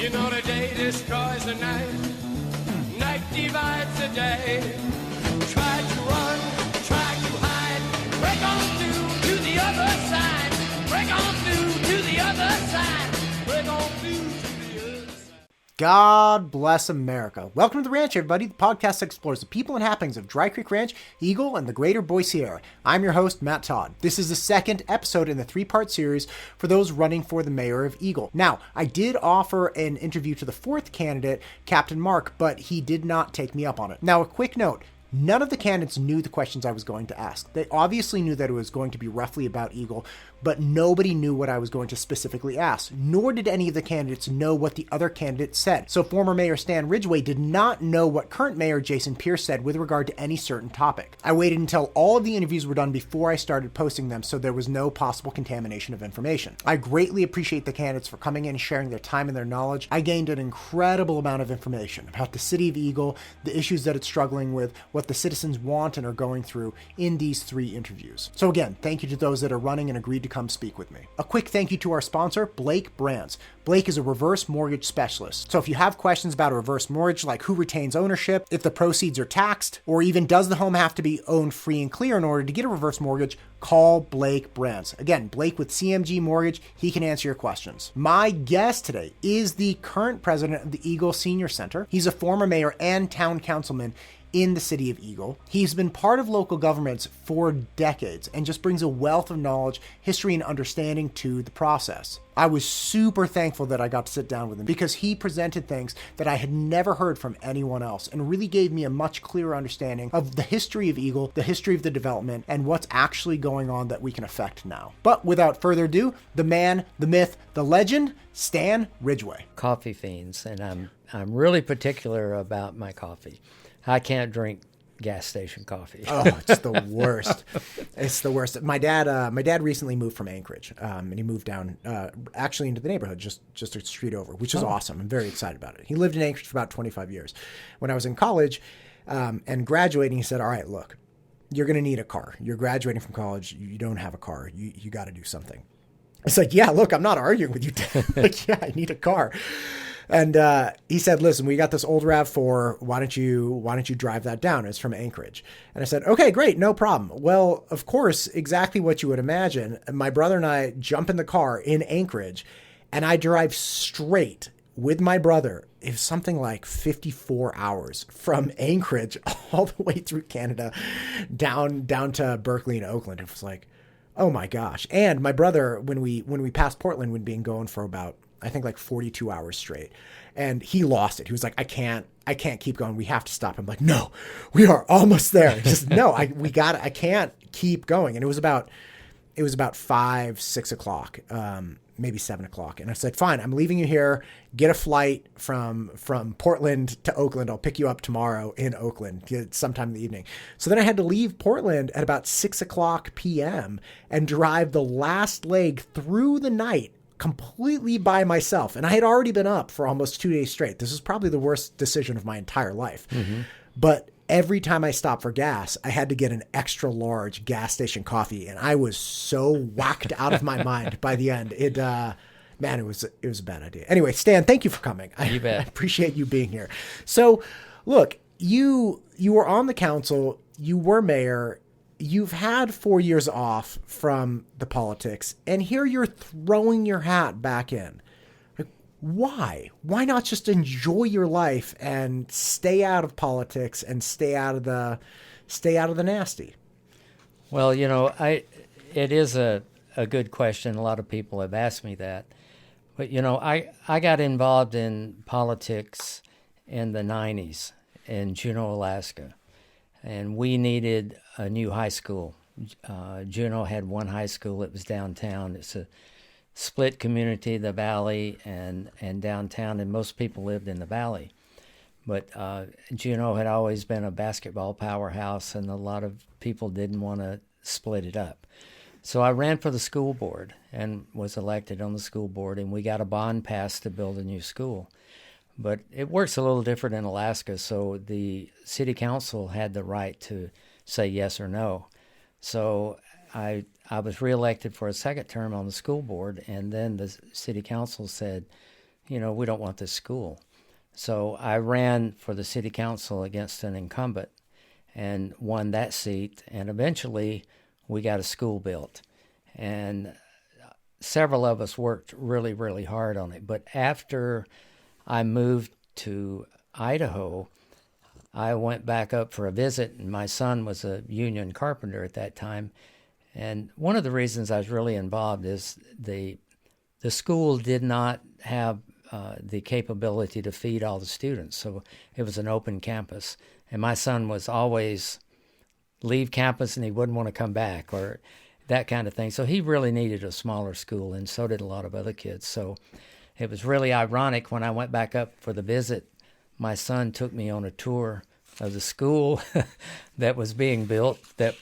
You know the day destroys the night, night divides the day. Try to run, try to hide, break on through to the other side. Break on through to the other side. Break on through to the other side. God bless America. Welcome to The Ranch, everybody, the podcast that explores the people and happenings of Dry Creek Ranch, Eagle, and the greater Boise area. I'm your host, Matt Todd. This is the second episode in the three-part series for those running for the mayor of Eagle. Now, I did offer an interview to the fourth candidate, Captain Mark, but he did not take me up on it. Now, a quick note. None of the candidates knew the questions I was going to ask. They obviously knew that it was going to be roughly about Eagle, but nobody knew what I was going to specifically ask, nor did any of the candidates know what the other candidates said. So former Mayor Stan Ridgeway did not know what current Mayor Jason Pierce said with regard to any certain topic. I waited until all of the interviews were done before I started posting them, so there was no possible contamination of information. I greatly appreciate the candidates for coming in and sharing their time and their knowledge. I gained an incredible amount of information about the city of Eagle, the issues that it's struggling with, what the citizens want and are going through in these three interviews. So again, thank you to those that are running and agreed to come speak with me. A quick thank you to our sponsor, Blake Brands. Blake is a reverse mortgage specialist. So if you have questions about a reverse mortgage, like who retains ownership, if the proceeds are taxed, or even does the home have to be owned free and clear in order to get a reverse mortgage, call Blake Brands. Again, Blake with CMG Mortgage, he can answer your questions. My guest today is the current president of the Eagle Senior Center. He's a former mayor and town councilman in the city of Eagle. He's been part of local governments for decades and just brings a wealth of knowledge, history, and understanding to the process. I was super thankful that I got to sit down with him because he presented things that I had never heard from anyone else and really gave me a much clearer understanding of the history of Eagle, the history of the development, and what's actually going on that we can affect now. But without further ado, the man, the myth, the legend, Stan Ridgeway. Coffee fiends, and I'm really particular about my coffee. I can't drink gas station coffee. Oh, it's the worst. It's the worst. My dad recently moved from Anchorage, and he moved down actually into the neighborhood just a street over, which is awesome. I'm very excited about it. He lived in Anchorage for about 25 years. When I was in college and graduating, he said, "All right, look, you're going to need a car. You're graduating from college. You don't have a car. You got to do something." It's like, yeah, look, I'm not arguing with you, Dad. Like, yeah, I need a car. And he said, "Listen, we got this old RAV4. Why don't you drive that down? It's from Anchorage." And I said, "Okay, great, no problem." Well, of course, exactly what you would imagine. My brother and I jump in the car in Anchorage, and I drive straight with my brother. It was something like 54 hours from Anchorage all the way through Canada, down to Berkeley and Oakland. It was like, oh my gosh! And my brother, when we passed Portland, we'd been going for about, I think, like 42 hours straight. And he lost it. He was like, I can't keep going. We have to stop. I'm like, no, we are almost there. Just no, I can't keep going. And it was about 5, 6 o'clock, maybe 7 o'clock. And I said, fine, I'm leaving you here. Get a flight from Portland to Oakland. I'll pick you up tomorrow in Oakland sometime in the evening. So then I had to leave Portland at about 6 o'clock p.m. and drive the last leg through the night completely by myself. And I had already been up for almost 2 days straight. This was probably the worst decision of my entire life. Mm-hmm. But every time I stopped for gas, I had to get an extra large gas station coffee. And I was so whacked out of my mind by the end. It was a bad idea. Anyway, Stan, thank you for coming. You bet. I appreciate you being here. So look, you were on the council, you were mayor. You've had 4 years off from the politics, and here you're throwing your hat back in. Like, why? Why not just enjoy your life and stay out of politics and stay out of the nasty? Well, it is a good question. A lot of people have asked me that. But, I got involved in politics in the 90s in Juneau, Alaska. And we needed a new high school. Juneau had one high school. It was downtown. It's a split community, the valley and downtown, and most people lived in the valley. But Juneau had always been a basketball powerhouse, and a lot of people didn't want to split it up. So I ran for the school board and was elected on the school board, and we got a bond passed to build a new school. But it works a little different in Alaska, so the city council had the right to say yes or no. So I was reelected for a second term on the school board, and then the city council said, we don't want this school. So I ran for the city council against an incumbent and won that seat. And eventually we got a school built. And several of us worked really, really hard on it. But after I moved to Idaho, I went back up for a visit, and my son was a union carpenter at that time. And one of the reasons I was really involved is the school did not have the capability to feed all the students. So it was an open campus. And my son was always leave campus and he wouldn't want to come back or that kind of thing. So he really needed a smaller school, and so did a lot of other kids. So it was really ironic when I went back up for the visit, my son took me on a tour of the school that was being built that,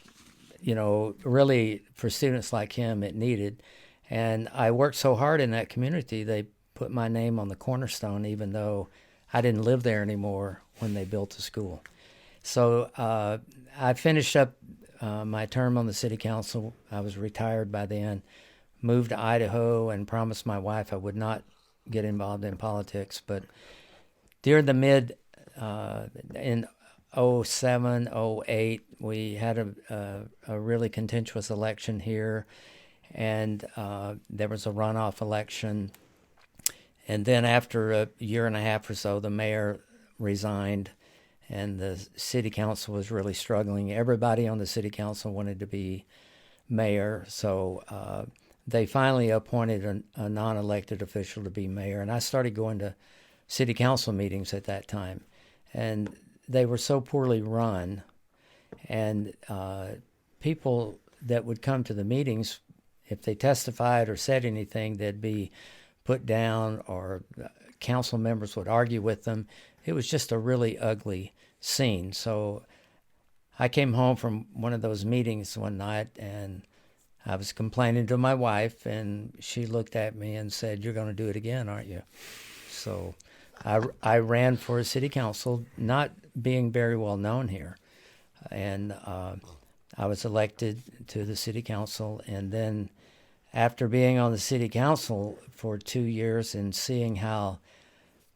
really for students like him it needed. And I worked so hard in that community, they put my name on the cornerstone, even though I didn't live there anymore when they built the school. So I finished up my term on the city council. I was retired by then, moved to Idaho, and promised my wife I would not get involved in politics. But during the in 07, 08, we had a really contentious election here, and there was a runoff election. And then after a year and a half or so, the mayor resigned, and the city council was really struggling. Everybody on the city council wanted to be mayor, so they finally appointed a non-elected official to be mayor, and I started going to city council meetings at that time. And they were so poorly run, and people that would come to the meetings, if they testified or said anything, they'd be put down, or council members would argue with them. It was just a really ugly scene. So I came home from one of those meetings one night, and I was complaining to my wife, and she looked at me and said, "You're going to do it again, aren't you?" So I ran for a city council, not being very well known here. And I was elected to the city council, and then after being on the city council for 2 years and seeing how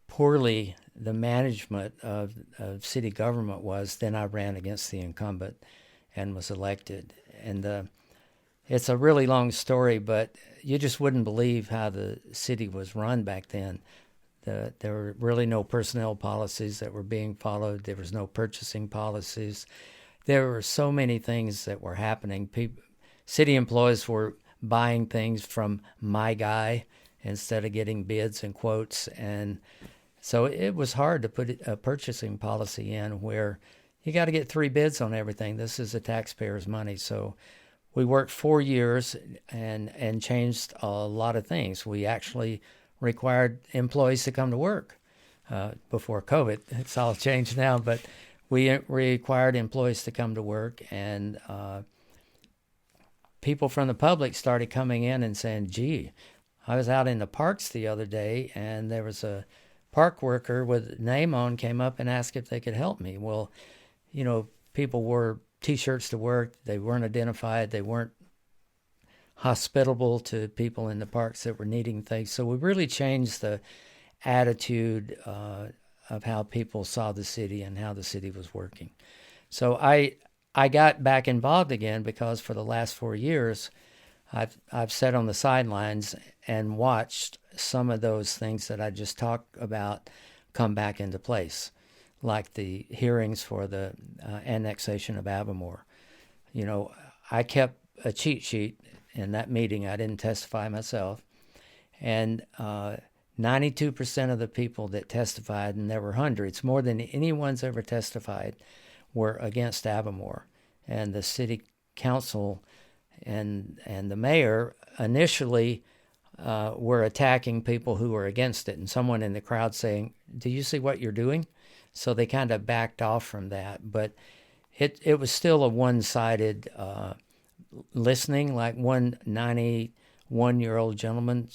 poorly the management of city government was, then I ran against the incumbent and was elected. And it's a really long story, but you just wouldn't believe how the city was run back then. There were really no personnel policies that were being followed. There was no purchasing policies. There were so many things that were happening. City employees were buying things from my guy instead of getting bids and quotes. And so it was hard to put a purchasing policy in where you got to get 3 bids on everything. This is the taxpayers' money. So we worked 4 years and changed a lot of things. We actually required employees to come to work before COVID. It's all changed now, but we required employees to come to work, and people from the public started coming in and saying, "Gee, I was out in the parks the other day, and there was a park worker with a name on came up and asked if they could help me." Well, people wore T-shirts to work. They weren't identified. They weren't hospitable to people in the parks that were needing things. So we really changed the attitude of how people saw the city and how the city was working. So I got back involved again because for the last 4 years, I've sat on the sidelines and watched some of those things that I just talked about come back into place, like the hearings for the annexation of Avamore. I kept a cheat sheet in that meeting. I didn't testify myself. And 92% of the people that testified, and there were hundreds, more than anyone's ever testified, were against Avamore. And the city council and the mayor initially were attacking people who were against it, and someone in the crowd saying, "Do you see what you're doing?" So they kind of backed off from that. But it was still a one-sided listening. Like one 91-year-old gentleman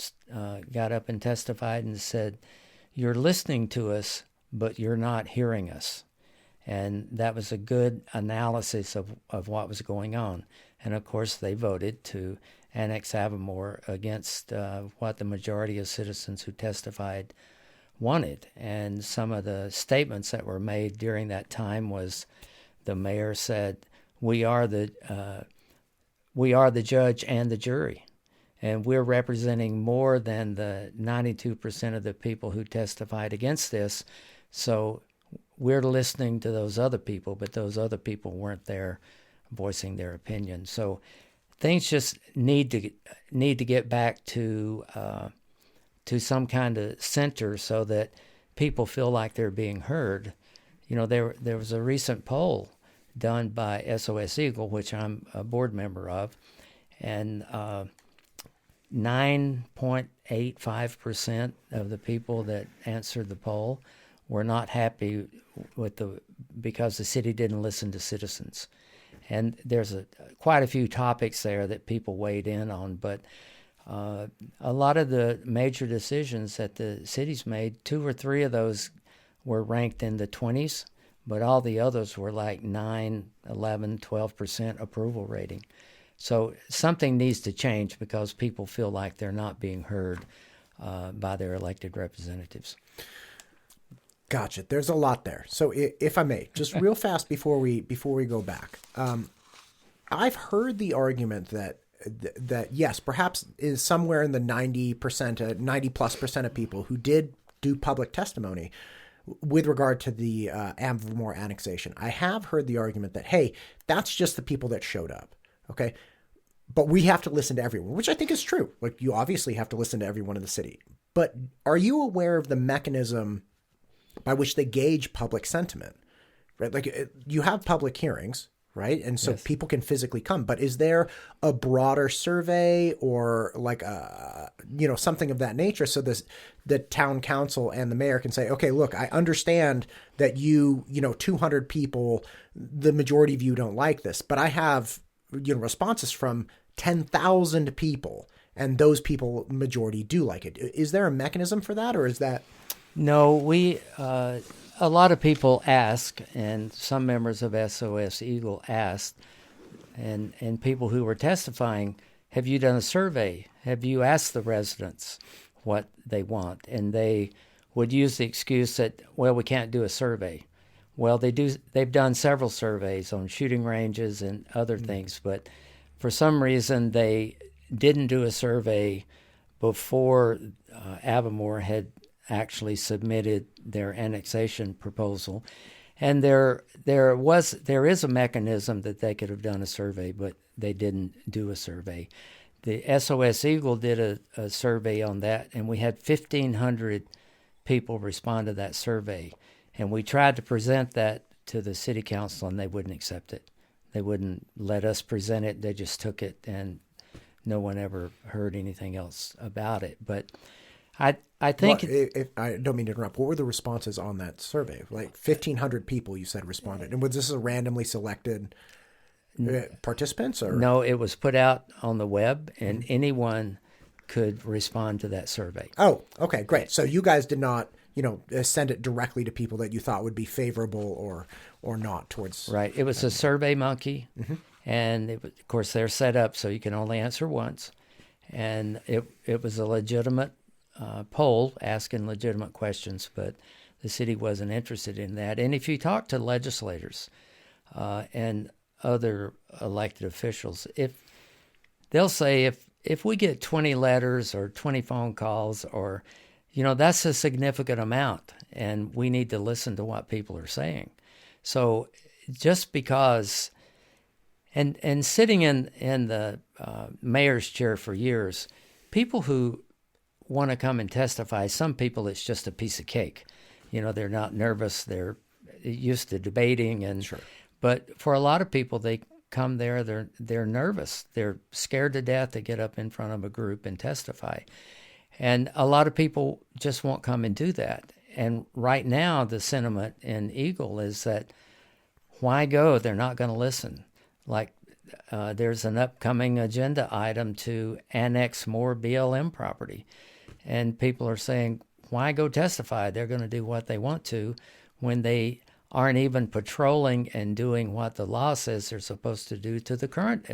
got up and testified and said, "You're listening to us, but you're not hearing us." And that was a good analysis of what was going on. And of course, they voted to annex Avamore against what the majority of citizens who testified wanted. And some of the statements that were made during that time was the mayor said, we are the judge and the jury. And we're representing more than the 92% of the people who testified against this. So we're listening to those other people, but those other people weren't there voicing their opinion. So things just need to get back to some kind of center so that people feel like they're being heard. You know, there was a recent poll done by SOS Eagle, which I'm a board member of, and 9.85% of the people that answered the poll were not happy with because the city didn't listen to citizens. And there's quite a few topics there that people weighed in on, but a lot of the major decisions that the city's made, 2 or 3 of those were ranked in the 20s, but all the others were like 9, 11, 12% approval rating. So something needs to change because people feel like they're not being heard by their elected representatives. Gotcha. There's a lot there. So if I may, just real fast before we go back, I've heard the argument that yes, perhaps is somewhere in the 90% of people who did do public testimony with regard to the Avamore annexation. I have heard the argument that, hey, that's just the people that showed up. Okay. But we have to listen to everyone, which I think is true. Like, you obviously have to listen to everyone in the city. But are you aware of the mechanism by which they gauge public sentiment? Right? Like, you have public hearings, right? And so Yes. people can physically come. But is there a broader survey or like something of that nature so the town council and the mayor can say, okay, look, I understand that 200 people, the majority of you don't like this, but I have responses from 10,000 people, and those people, majority, do like it. Is there a mechanism for that, or is that? No, a lot of people ask, and some members of SOS Eagle asked, and people who were testifying, have you done a survey? Have you asked the residents what they want? And they would use the excuse that, well, we can't do a survey. Well, they've done several surveys on shooting ranges and other things, but for some reason they didn't do a survey before Avamore had actually submitted their annexation proposal. And there is a mechanism that they could have done a survey, but they didn't do a survey. The SOS Eagle did a survey on that, and we had 1,500 people respond to that survey. And we tried to present that to the city council, and they wouldn't accept it. They wouldn't let us present it. They just took it, and no one ever heard anything else about it. But I think... Well, if I don't mean to interrupt. What were the responses on that survey? Like 1,500 people, you said, responded. And was this a randomly selected participants? Or? No, it was put out on the web, and anyone could respond to that survey. Oh, okay, great. So you guys did not... send it directly to people that you thought would be favorable or not towards. Right. It was a Survey Monkey, and of course they're set up so you can only answer once, and it was a legitimate poll asking legitimate questions, but the city wasn't interested in that. And if you talk to legislators and other elected officials, they'll say if we get 20 letters or 20 phone calls or that's a significant amount, and we need to listen to what people are saying. So just because, and sitting in the mayor's chair for years, people who want to come and testify, some people it's just a piece of cake. They're not nervous, they're used to debating, and Sure. But for a lot of people, they come there, they're nervous, they're scared to death to get up in front of a group and testify. And a lot of people just won't come and do that. And right now, the sentiment in Eagle is that, why go? They're not going to listen. Like, there's an upcoming agenda item to annex more BLM property. And people are saying, why go testify? They're going to do what they want to when they aren't even patrolling and doing what the law says they're supposed to do to the current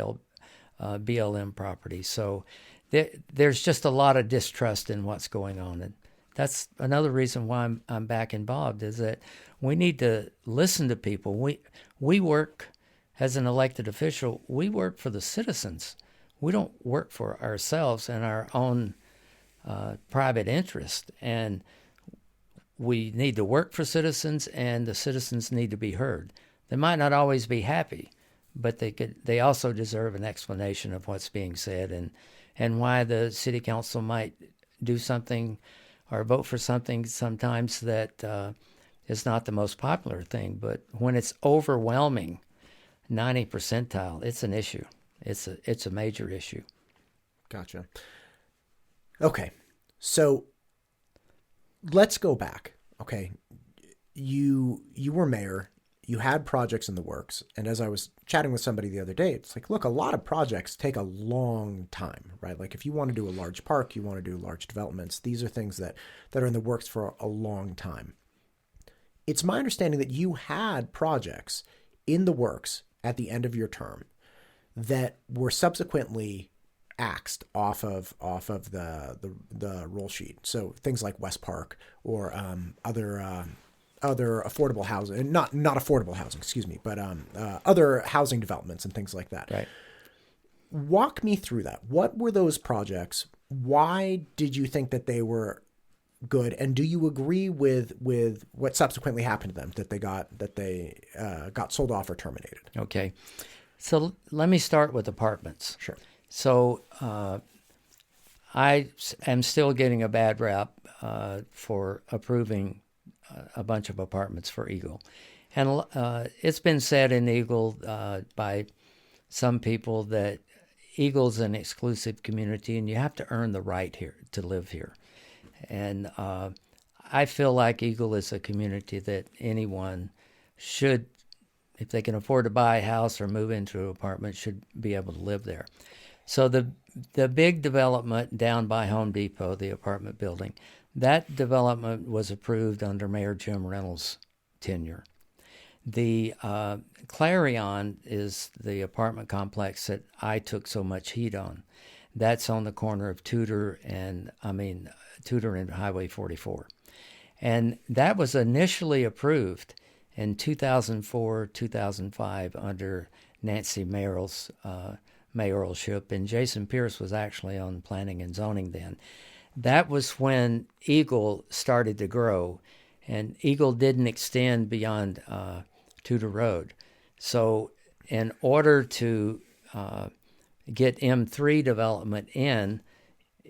BLM property. So there's just a lot of distrust in what's going on. And that's another reason why I'm back involved, is that we need to listen to people. We work, as an elected official, we work for the citizens. We don't work for ourselves and our own private interest. And we need to work for citizens, and the citizens need to be heard. They might not always be happy, but they also deserve an explanation of what's being said and why the city council might do something or vote for something sometimes that is not the most popular thing. But when it's overwhelming, 90 percentile, it's an issue. It's a major issue. Gotcha. Okay, so let's go back. Okay, you were mayor. You had projects in the works. And as I was chatting with somebody the other day, it's like, look, a lot of projects take a long time, right? Like if you want to do a large park, you want to do large developments. These are things that are in the works for a long time. It's my understanding that you had projects in the works at the end of your term that were subsequently axed off of the roll sheet. So things like West Park or other affordable housing, not affordable housing, excuse me, but other housing developments and things like that. Right. Walk me through that. What were those projects? Why did you think that they were good? And do you agree with what subsequently happened to them, that they got sold off or terminated? Okay. So let me start with apartments. Sure. So I am still getting a bad rap for approving a bunch of apartments for Eagle. And it's been said in Eagle by some people that Eagle's an exclusive community and you have to earn the right here to live here. And I feel like Eagle is a community that anyone should, if they can afford to buy a house or move into an apartment, should be able to live there. So the big development down by Home Depot, the apartment building, that development was approved under Mayor Jim Reynolds' tenure. The Clarion is the apartment complex that I took so much heat on. That's on the corner of Tudor and Highway 44. And that was initially approved in 2004, 2005 under Nancy Mayeral's mayoralship, and Jason Pierce was actually on planning and zoning then. That was when Eagle started to grow, and Eagle didn't extend beyond Tudor Road. So in order to get M3 development in,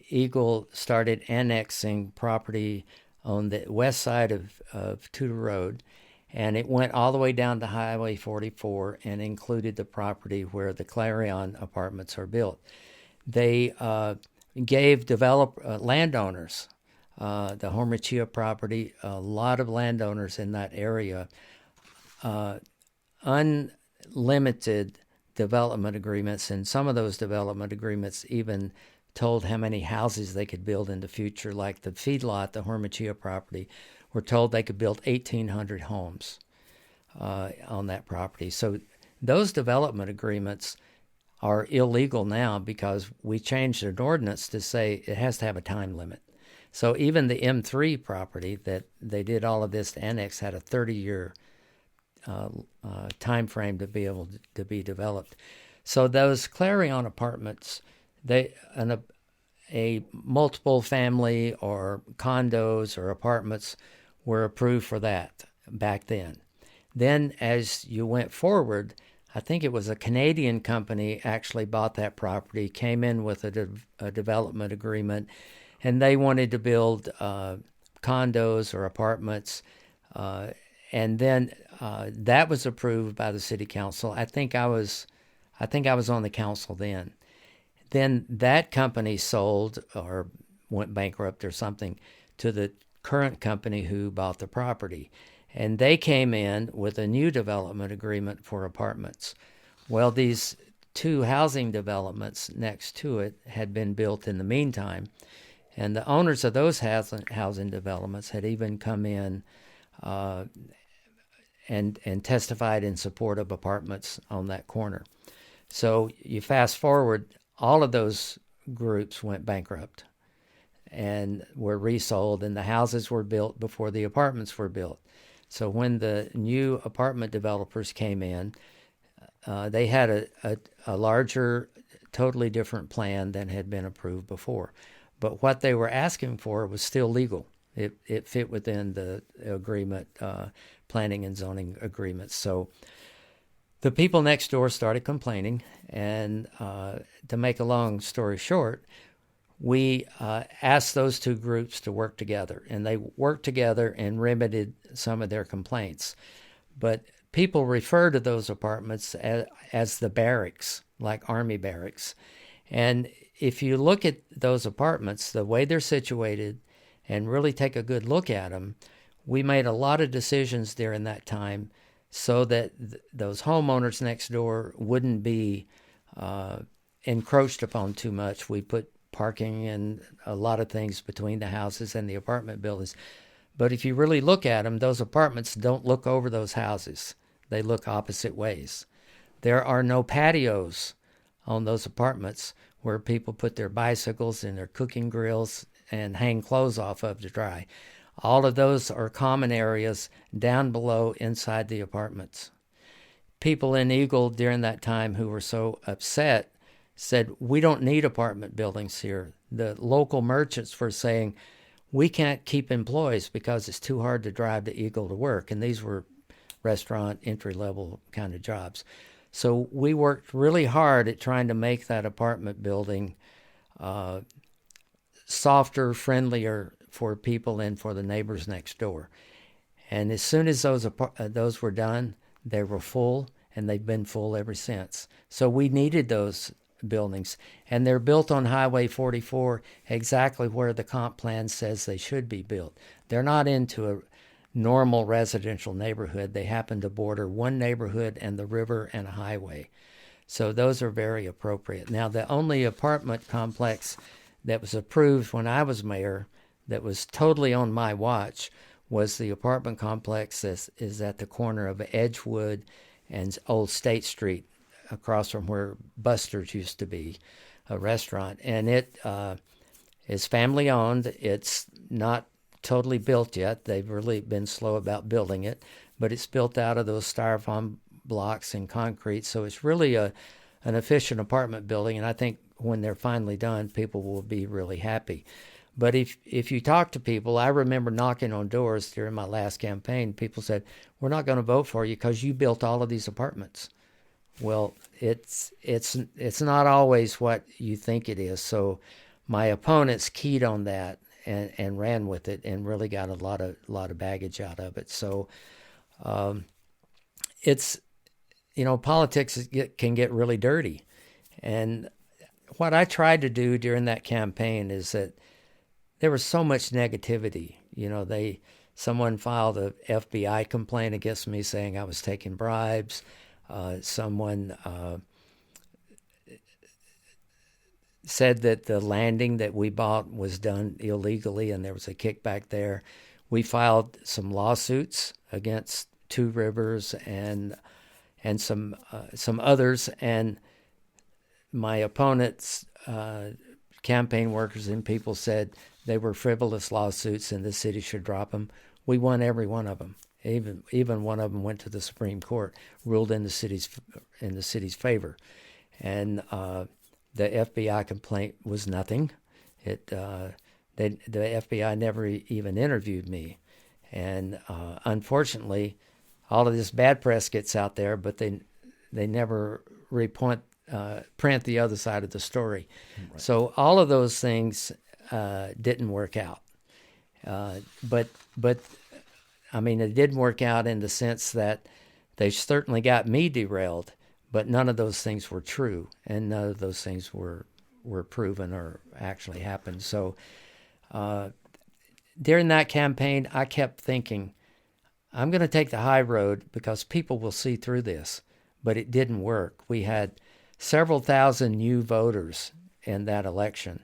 Eagle started annexing property on the west side of Tudor Road, and it went all the way down to Highway 44 and included the property where the Clarion apartments are built. They gave landowners, the Hormachia property, a lot of landowners in that area, unlimited development agreements, and some of those development agreements even told how many houses they could build in the future. Like the feedlot, the Hormachia property, were told they could build 1,800 homes on that property. So those development agreements are illegal now because we changed an ordinance to say it has to have a time limit. So even the M3 property that they did all of this to annex had a 30-year time frame to be able to be developed. So those Clarion apartments, a multiple family or condos or apartments were approved for that back then. Then as you went forward, I think it was a Canadian company actually bought that property, came in with a development agreement, and they wanted to build condos or apartments, and then that was approved by the city council. I think I was on the council then. Then that company sold or went bankrupt or something to the current company who bought the property. And they came in with a new development agreement for apartments. Well, these two housing developments next to it had been built in the meantime. And the owners of those housing developments had even come in and testified in support of apartments on that corner. So you fast forward, all of those groups went bankrupt and were resold, and the houses were built before the apartments were built. So when the new apartment developers came in, they had a larger, totally different plan than had been approved before. But what they were asking for was still legal. It fit within the agreement, planning and zoning agreements. So the people next door started complaining, and to make a long story short, we asked those two groups to work together, and they worked together and remedied some of their complaints. But people refer to those apartments as the barracks, like Army barracks. And if you look at those apartments, the way they're situated, and really take a good look at them, we made a lot of decisions during that time so that those homeowners next door wouldn't be encroached upon too much. We put parking and a lot of things between the houses and the apartment buildings. But if you really look at them, those apartments don't look over those houses. They look opposite ways. There are no patios on those apartments where people put their bicycles and their cooking grills and hang clothes off of to dry. All of those are common areas down below inside the apartments. People in Eagle during that time who were so upset said, we don't need apartment buildings here. The local merchants were saying, we can't keep employees because it's too hard to drive to Eagle to work. And these were restaurant entry-level kind of jobs. So we worked really hard at trying to make that apartment building softer, friendlier for people and for the neighbors next door. And as soon as those were done, they were full, and they've been full ever since. So we needed those buildings, and they're built on Highway 44 exactly where the comp plan says they should be built. They're not into a normal residential neighborhood. They happen to border one neighborhood and the river and a highway. So those are very appropriate. Now, the only apartment complex that was approved when I was mayor that was totally on my watch was the apartment complex that is at the corner of Edgewood and Old State Street, across from where Buster's used to be, a restaurant. And it is family owned. It's not totally built yet. They've really been slow about building it, but it's built out of those styrofoam blocks and concrete. So it's really an efficient apartment building. And I think when they're finally done, people will be really happy. But if you talk to people, I remember knocking on doors during my last campaign. People said, we're not going to vote for you because you built all of these apartments. Well, it's not always what you think it is. So my opponents keyed on that and ran with it and really got a lot of baggage out of it. So it's, politics can get really dirty. And what I tried to do during that campaign is that there was so much negativity. Someone filed a FBI complaint against me saying I was taking bribes. Someone said that the landing that we bought was done illegally and there was a kickback there. We filed some lawsuits against Two Rivers and some others, and my opponents, campaign workers and people said they were frivolous lawsuits and the city should drop them. We won every one of them. Even one of them went to the Supreme Court, ruled in the city's favor, and the FBI complaint was nothing. The FBI never even interviewed me, and unfortunately, all of this bad press gets out there, but they never print the other side of the story. Right. So all of those things didn't work out, but. I mean, it did work out in the sense that they certainly got me derailed, but none of those things were true, and none of those things were proven or actually happened. So during that campaign, I kept thinking, I'm going to take the high road because people will see through this, but it didn't work. We had several thousand new voters in that election,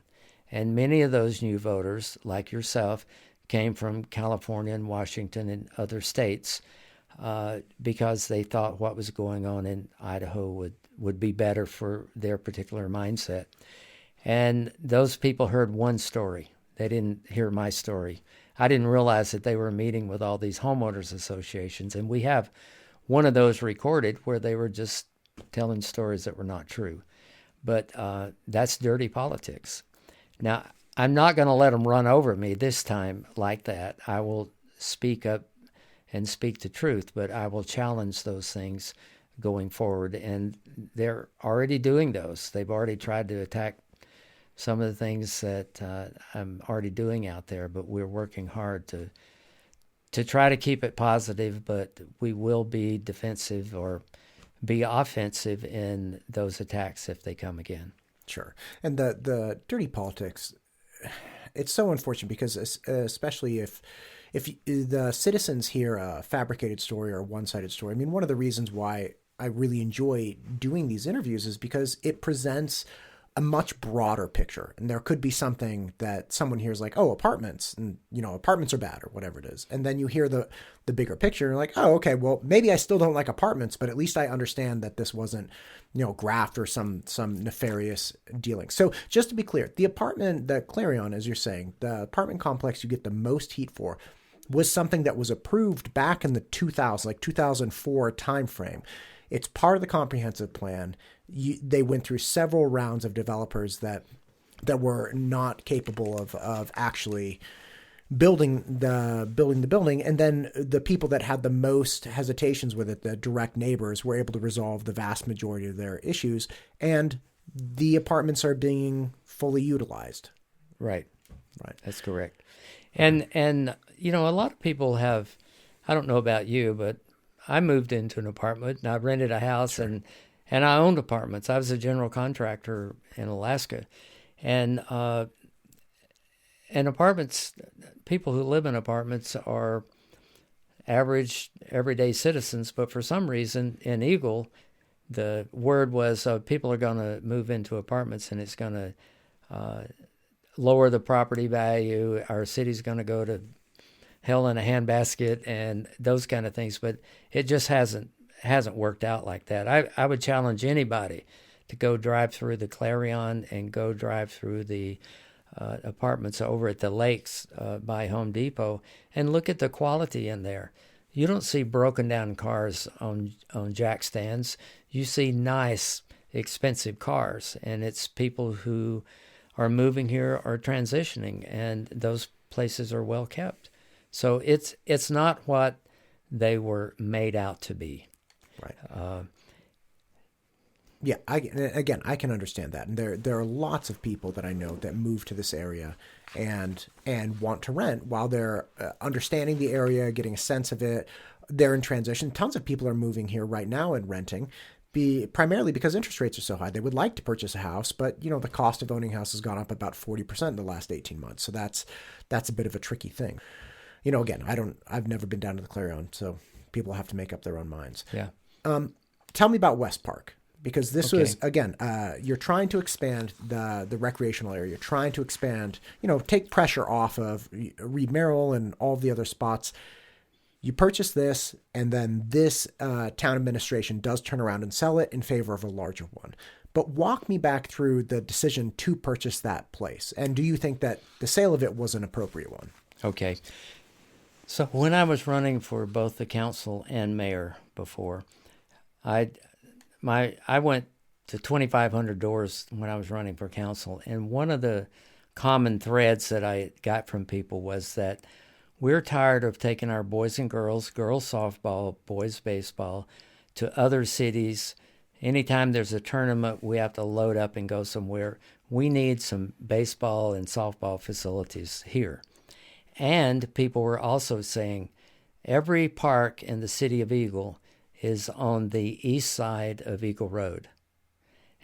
and many of those new voters, like yourself, came from California and Washington and other states. because they thought what was going on in Idaho would be better for their particular mindset. And those people heard one story. They didn't hear my story. I didn't realize that they were meeting with all these homeowners associations, and we have one of those recorded where they were just telling stories that were not true. But that's dirty politics. Now, I'm not going to let them run over me this time like that. I will speak up and speak the truth, but I will challenge those things going forward. And they're already doing those. They've already tried to attack some of the things that I'm already doing out there, but we're working hard to try to keep it positive, but we will be defensive or be offensive in those attacks if they come again. Sure. And the dirty politics, it's so unfortunate because especially if the citizens hear a fabricated story or a one-sided story. I mean, one of the reasons why I really enjoy doing these interviews is because it presents a much broader picture. And there could be something that someone hears like, oh, apartments, and, apartments are bad or whatever it is. And then you hear the bigger picture and you're like, oh, okay, well, maybe I still don't like apartments, but at least I understand that this wasn't, graft or some nefarious dealing. So just to be clear, the Clarion, as you're saying, the apartment complex you get the most heat for was something that was approved back in the 2004 timeframe. It's part of the comprehensive plan. They went through several rounds of developers that were not capable of actually building the building, and then the people that had the most hesitations with it, the direct neighbors, were able to resolve the vast majority of their issues, and the apartments are being fully utilized. Right. That's correct. And a lot of people have, I don't know about you, but I moved into an apartment and I rented a house. Sure. and I owned apartments. I was a general contractor in Alaska. And apartments, people who live in apartments are average, everyday citizens. But for some reason in Eagle, the word was people are going to move into apartments and it's going to lower the property value. Our city's going to go to hell in a handbasket and those kind of things. But it just hasn't worked out like that. I would challenge anybody to go drive through the Clarion and go drive through the apartments over at the lakes by Home Depot and look at the quality in there. You don't see broken down cars on jack stands. You see nice, expensive cars, and it's people who are moving here or transitioning, and those places are well kept. So it's not what they were made out to be. Right. Yeah, I can understand that. And there are lots of people that I know that move to this area and want to rent while they're understanding the area, getting a sense of it. They're in transition. Tons of people are moving here right now and renting, primarily because interest rates are so high. They would like to purchase a house, but the cost of owning a house has gone up about 40% in the last 18 months. So that's a bit of a tricky thing. Again, I've never been down to the Clarion, so people have to make up their own minds. Yeah. Tell me about West Park, because this was, again, you're trying to expand the recreational area. You're trying to expand, take pressure off of Reed Merrill and all the other spots. You purchase this, and then this town administration does turn around and sell it in favor of a larger one. But walk me back through the decision to purchase that place. And do you think that the sale of it was an appropriate one? Okay. So when I was running for both the council and mayor before, I went to 2,500 doors when I was running for council, and one of the common threads that I got from people was that we're tired of taking our boys and girls softball, boys baseball, to other cities. Anytime there's a tournament, we have to load up and go somewhere. We need some baseball and softball facilities here. And people were also saying every park in the city of Eagle is on the east side of Eagle Road.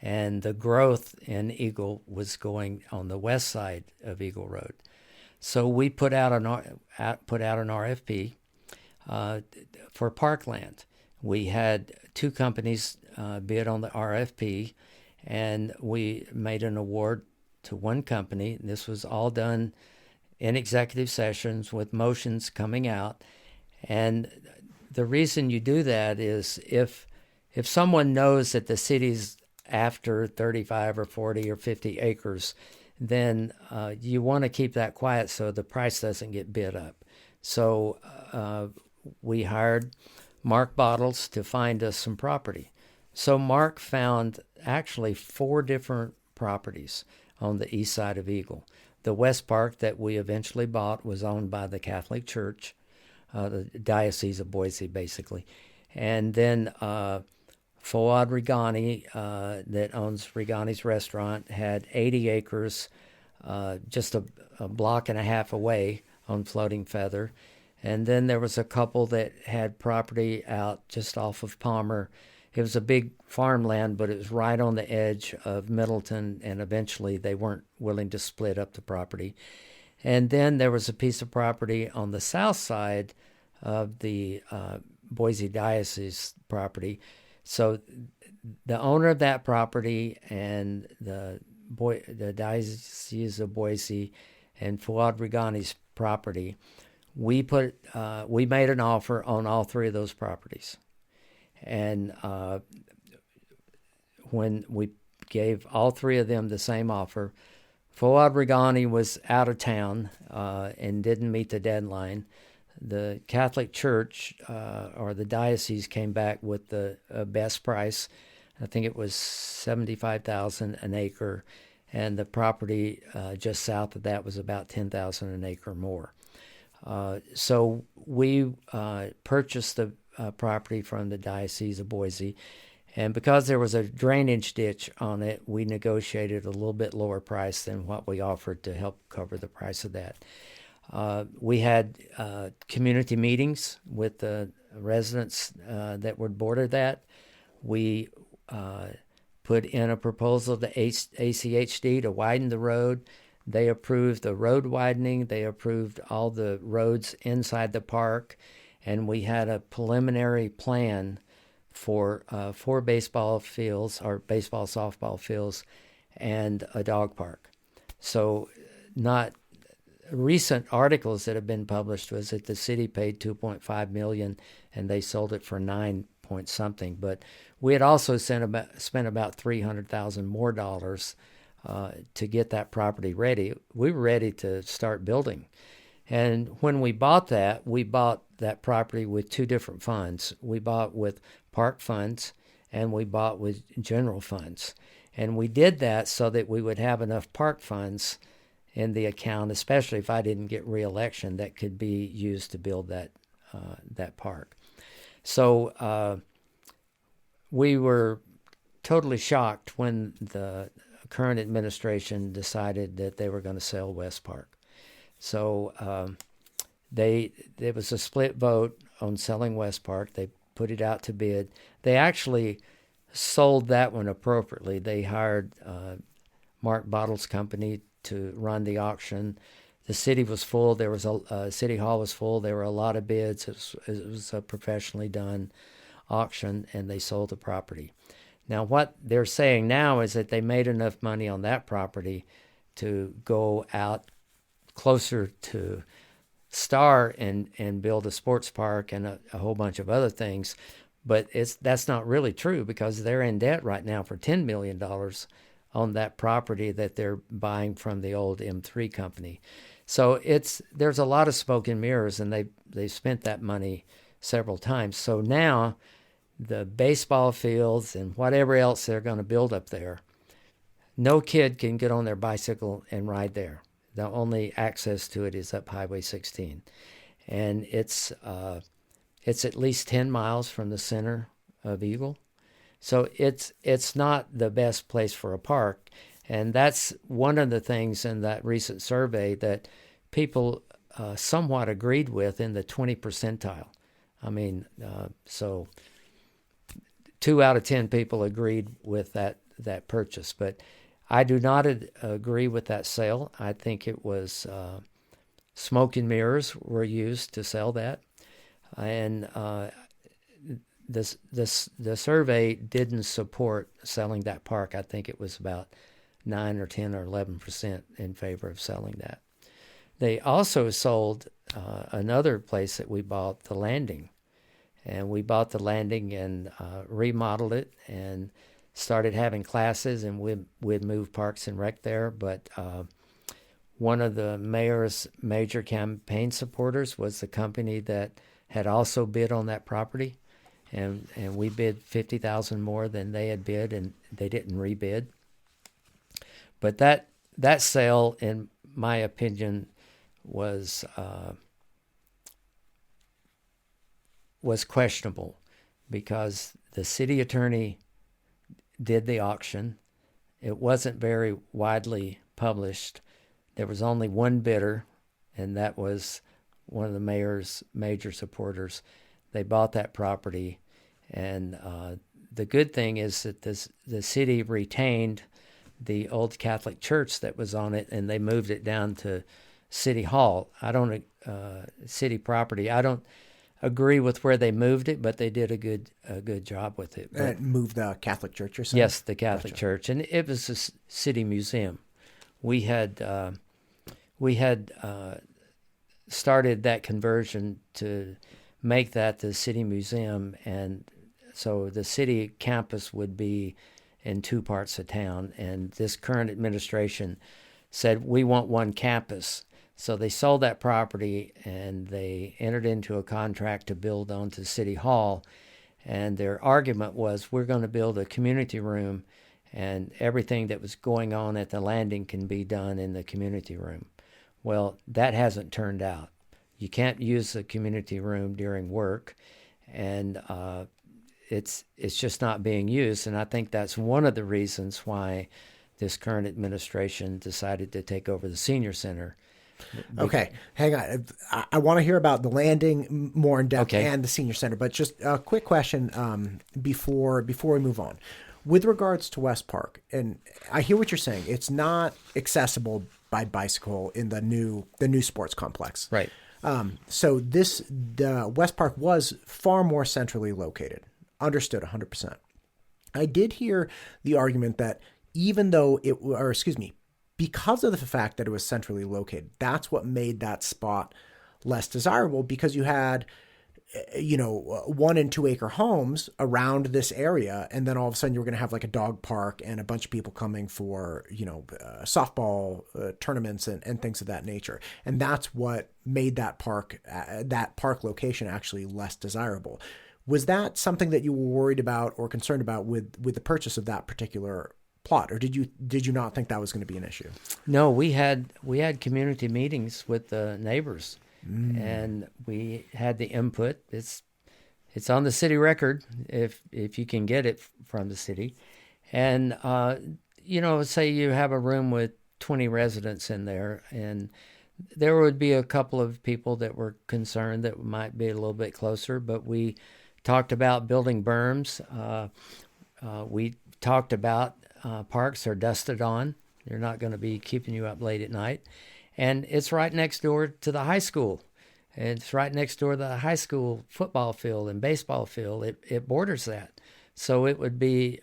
And the growth in Eagle was going on the west side of Eagle Road. So we put out an RFP for parkland. We had two companies bid on the RFP, and we made an award to one company. This was all done in executive sessions with motions coming out. And the reason you do that is if someone knows that the city's after 35 or 40 or 50 acres, then you want to keep that quiet so the price doesn't get bid up. So we hired Mark Bottles to find us some property. So Mark found actually 4 different properties on the east side of Eagle. The West Park that we eventually bought was owned by the Catholic Church, the Diocese of Boise, basically. And then Fouad Rigani, that owns Rigani's Restaurant, had 80 acres just a block and a half away on Floating Feather. And then there was a couple that had property out just off of Palmer. It was a big farmland, but it was right on the edge of Middleton, and eventually they weren't willing to split up the property. And then there was a piece of property on the south side of the Boise Diocese property. So the owner of that property and the Diocese of Boise and Fouad Rigani's property, we made an offer on all 3 of those properties. And when we gave all 3 of them the same offer, Fouad Rigani was out of town and didn't meet the deadline. The Catholic Church or the diocese came back with the best price. I think it was $75,000 an acre, and the property just south of that was about $10,000 an acre more. So we purchased the property from the Diocese of Boise, and because there was a drainage ditch on it, we negotiated a little bit lower price than what we offered to help cover the price of that. We had community meetings with the residents that would border that. We put in a proposal to ACHD to widen the road. They approved the road widening. They approved all the roads inside the park. And we had a preliminary plan for 4 baseball fields, or baseball, softball fields, and a dog park. So not recent articles that have been published was that the city paid $2.5 million and they sold it for 9 point something. But we had also spent about $300,000 more dollars to get that property ready. We were ready to start building. And when we bought that property with 2 different funds. We bought with park funds and we bought with general funds. And we did that so that we would have enough park funds in the account, especially if I didn't get re-election, that could be used to build that park. So we were totally shocked when the current administration decided that they were going to sell West Park. So there was a split vote on selling West Park. They put it out to bid. They actually sold that one appropriately. They hired Mark Bottles' company to run the auction. The city was full. There was City Hall was full. There were a lot of bids. It was a professionally done auction, and they sold the property. Now, what they're saying now is that they made enough money on that property to go out closer to Star and build a sports park and a whole bunch of other things. But that's not really true, because they're in debt right now for $10 million on that property that they're buying from the old M3 company. So there's a lot of smoke and mirrors, and they spent that money several times. So now the baseball fields and whatever else they're going to build up there, no kid can get on their bicycle and ride there. The only access to it is up Highway 16. And it's at least 10 miles from the center of Eagle. So it's not the best place for a park. And that's one of the things in that recent survey that people somewhat agreed with in the 20 percentile. I mean, so 2 out of 10 people agreed with that purchase. But I do not agree with that sale. I think it was smoke and mirrors were used to sell that. And the survey didn't support selling that park. I think it was about 9 or 10 or 11% in favor of selling that. They also sold another place that we bought, the Landing. And we bought the landing and remodeled it and started having classes, and we'd move Parks and Rec there. But one of the mayor's major campaign supporters was the company that had also bid on that property, and we bid $50,000 more than they had bid, and they didn't rebid. But that sale, in my opinion, was questionable, because the city attorney did the auction. It wasn't very widely published. There was only one bidder, and that was one of the mayor's major supporters. They bought that property, and the good thing is that the city retained the old Catholic church that was on it, and they moved it down to City Hall. City property. I don't agree with where they moved it, but they did a good job with it. And moved the Catholic church or something? Yes, the Catholic church, and it was a city museum. We had started that conversion to make that the city museum, and so the city campus would be in two parts of town. And this current administration said, we want one campus. So they sold that property, and they entered into a contract to build onto City Hall. And their argument was, we're going to build a community room, and everything that was going on at the landing can be done in the community room. Well, that hasn't turned out. You can't use the community room during work, and it's just not being used. And I think that's one of the reasons why this current administration decided to take over the senior center. Okay, hang on. I want to hear about the landing more in depth and the senior center, but just a quick question before we move on. With regards to West Park, and I hear what you're saying, it's not accessible by bicycle in the new sports complex. Right. So the West Park was far more centrally located. Understood 100%. I did hear the argument that because of the fact that it was centrally located, that's what made that spot less desirable, because you had, 1 and 2 acre homes around this area. And then all of a sudden you were going to have like a dog park and a bunch of people coming for, softball tournaments and things of that nature. And that's what made that park location actually less desirable. Was that something that you were worried about or concerned about with the purchase of that particular plot, or did you not think that was going to be an issue? No, we had community meetings with the neighbors, and we had the input. It's on the city record if you can get it from the city, and say you have a room with 20 residents in there, and there would be a couple of people that were concerned that might be a little bit closer, but we talked about building berms. We talked about parks are dusted on. They're not going to be keeping you up late at night. And it's right next door to the high school. It's right next door to the high school football field and baseball field. It borders that. So it would be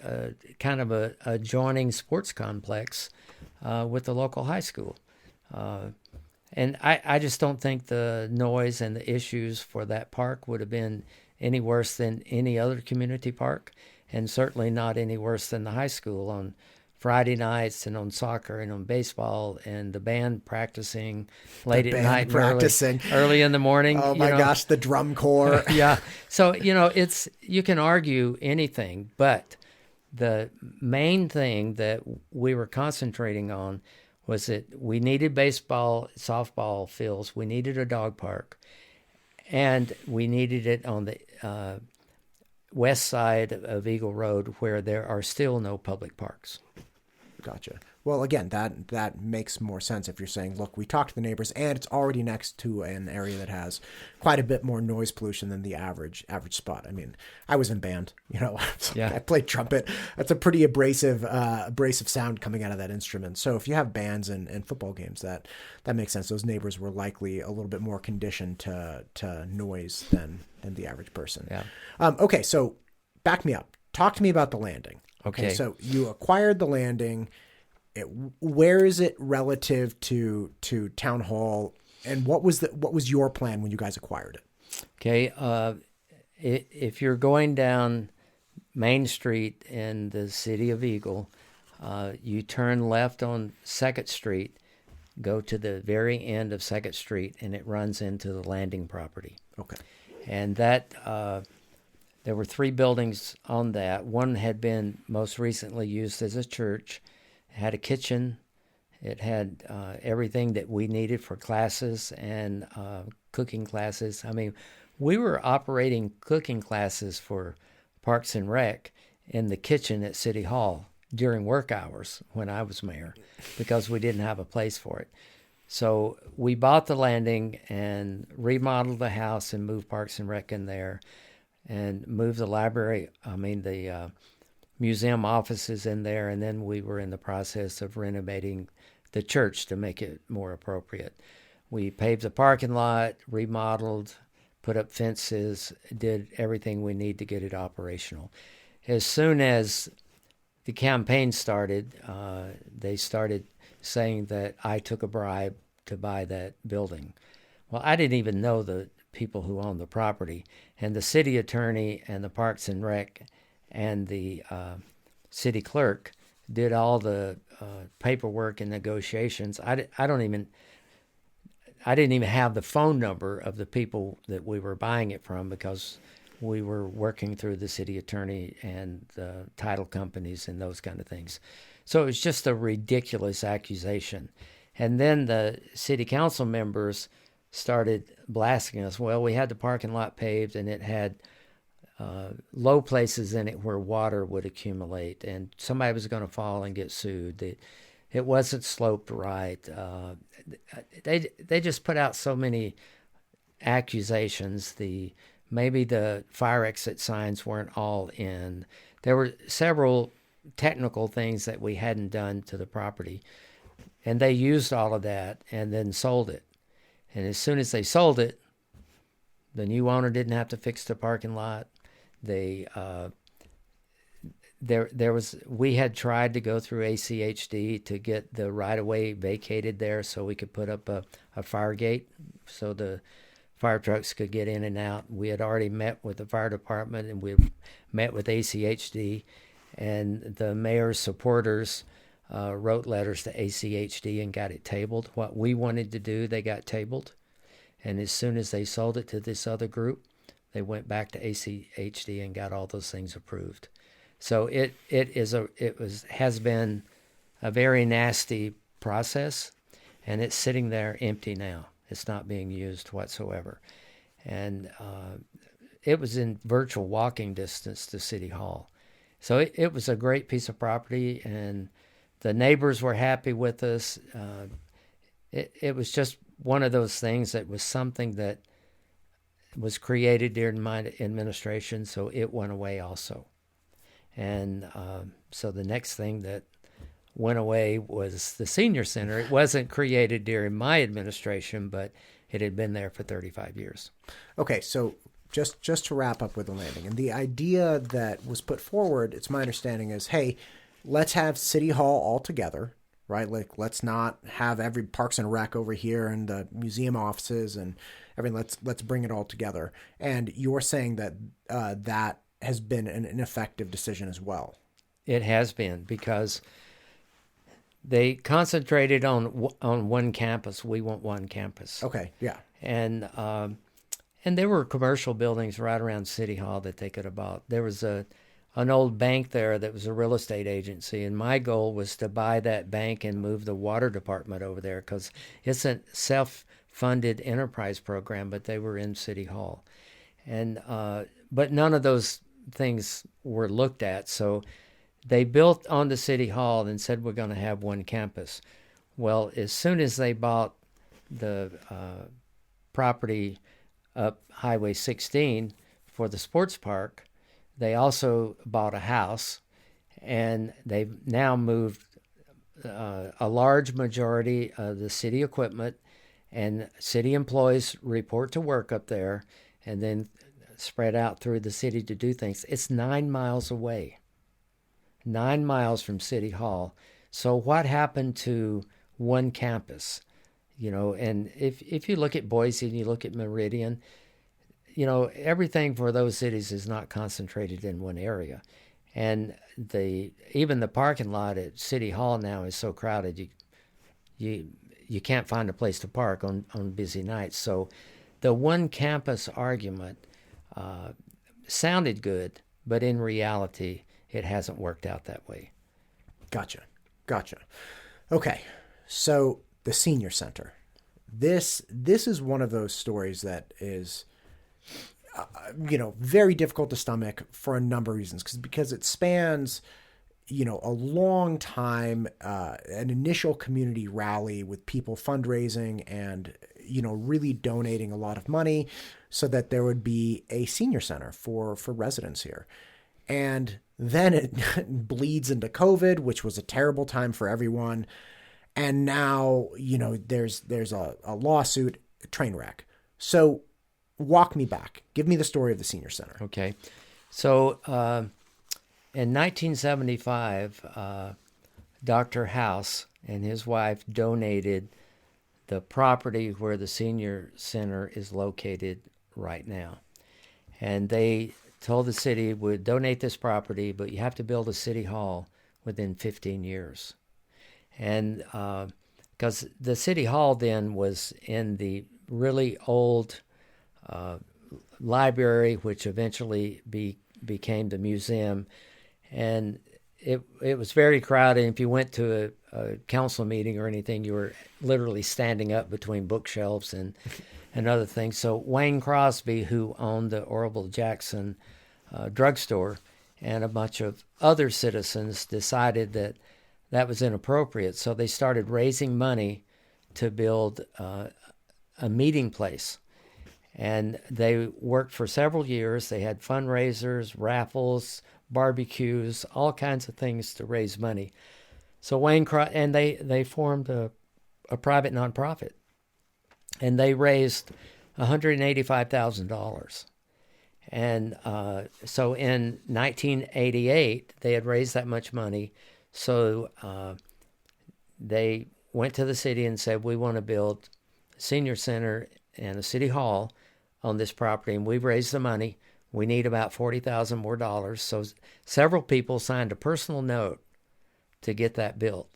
kind of a adjoining sports complex with the local high school. And I just don't think the noise and the issues for that park would have been any worse than any other community park, and certainly not any worse than the high school on Friday nights and on soccer and on baseball and the band practicing late at night, early in the morning. Oh my gosh, the drum corps. Yeah. So, you can argue anything, but the main thing that we were concentrating on was that we needed baseball, softball fields, we needed a dog park, and we needed it on the west side of Eagle Road, where there are still no public parks. Gotcha. Well, again, that makes more sense if you're saying, look, we talked to the neighbors, and it's already next to an area that has quite a bit more noise pollution than the average spot. I mean, I was in band, I played trumpet. That's a pretty abrasive sound coming out of that instrument. So if you have bands and football games, that makes sense. Those neighbors were likely a little bit more conditioned to noise than the average person. Yeah. Okay, so back me up. Talk to me about the landing. Okay. So you acquired the landing. Where is it relative to Town Hall, and what was your plan when you guys acquired it? Okay. if you're going down Main Street in the city of Eagle, you turn left on 2nd Street, go to the very end of 2nd Street, and it runs into the landing property. Okay. And that there were 3 buildings on that. One had been most recently used as a church. It had a kitchen. It had everything that we needed for classes and cooking classes. I mean, we were operating cooking classes for Parks and Rec in the kitchen at City Hall during work hours when I was mayor because we didn't have a place for it. So we bought the landing and remodeled the house and moved Parks and Rec in there and moved the museum offices in there, and then we were in the process of renovating the church to make it more appropriate. We paved the parking lot, remodeled, put up fences, did everything we need to get it operational. As soon as the campaign started, they started saying that I took a bribe to buy that building. Well, I didn't even know the people who owned the property, and the city attorney and the Parks and Rec and the city clerk did all the paperwork and negotiations. I didn't even have the phone number of the people that we were buying it from because we were working through the city attorney and the title companies and those kind of things. So it was just a ridiculous accusation. And then the city council members started blasting us. Well, we had the parking lot paved, and it had low places in it where water would accumulate, and somebody was going to fall and get sued. It wasn't sloped right. They just put out so many accusations. Maybe the fire exit signs weren't all in. There were several technical things that we hadn't done to the property, and they used all of that and then sold it. And as soon as they sold it, the new owner didn't have to fix the parking lot. We had tried to go through ACHD to get the right-of-way vacated there so we could put up a fire gate so the fire trucks could get in and out. We had already met with the fire department, and we met with ACHD, and the mayor's supporters wrote letters to ACHD and got it tabled. What we wanted to do, they got tabled. And as soon as they sold it to this other group, they went back to ACHD and got all those things approved. So it has been a very nasty process, and it's sitting there empty now. It's not being used whatsoever. And it was in virtual walking distance to City Hall. So it was a great piece of property, and the neighbors were happy with us. It was just one of those things that was something that was created during my administration, so it went away also. And so the next thing that went away was the senior center. It wasn't created during my administration, but it had been there for 35 years. Okay, so just to wrap up with the landing, and the idea that was put forward, it's my understanding is, hey, let's have City Hall all together, right? Like, let's not have every Parks and Rec over here and the museum offices and everything. Let's bring it all together. And you're saying that that has been an ineffective decision as well. It has been, because they concentrated on one campus. We want one campus. Okay, yeah. And there were commercial buildings right around City Hall that they could have bought. There was an old bank there that was a real estate agency, and my goal was to buy that bank and move the water department over there because it's a self-funded enterprise program, but they were in City Hall. And but none of those things were looked at, so they built on the City Hall and said we're going to have one campus. Well, as soon as they bought the property up Highway 16 for the sports park, they also bought a house, and they've now moved a large majority of the city equipment, and city employees report to work up there and then spread out through the city to do things. It's 9 miles away, 9 miles from City Hall. So what happened to one campus? You know, and if you look at Boise and you look at Meridian, everything for those cities is not concentrated in one area. And even the parking lot at City Hall now is so crowded you can't find a place to park on busy nights. So the one campus argument sounded good, but in reality, it hasn't worked out that way. Gotcha. Okay, so the senior center. This is one of those stories that is, very difficult to stomach for a number of reasons. Because it spans, a long time, an initial community rally with people fundraising and, really donating a lot of money so that there would be a senior center for residents here. And then it bleeds into COVID, which was a terrible time for everyone. And now, there's a lawsuit, a train wreck. So walk me back. Give me the story of the senior center. Okay. So in 1975, Dr. House and his wife donated the property where the senior center is located right now. And they told the city, we'd donate this property, but you have to build a city hall within 15 years. And because the city hall then was in the really old library, which eventually became the museum. And it was very crowded. If you went to a council meeting or anything, you were literally standing up between bookshelves and other things. So Wayne Crosby, who owned the Orville Jackson drugstore, and a bunch of other citizens decided that was inappropriate. So they started raising money to build a meeting place. And they worked for several years. They had fundraisers, raffles, barbecues, all kinds of things to raise money. So and they formed a private nonprofit. And they raised $185,000. And so in 1988, they had raised that much money. So they went to the city and said, we want to build a senior center and a city hall on this property, and we've raised the money. We need about $40,000 more dollars. So several people signed a personal note to get that built.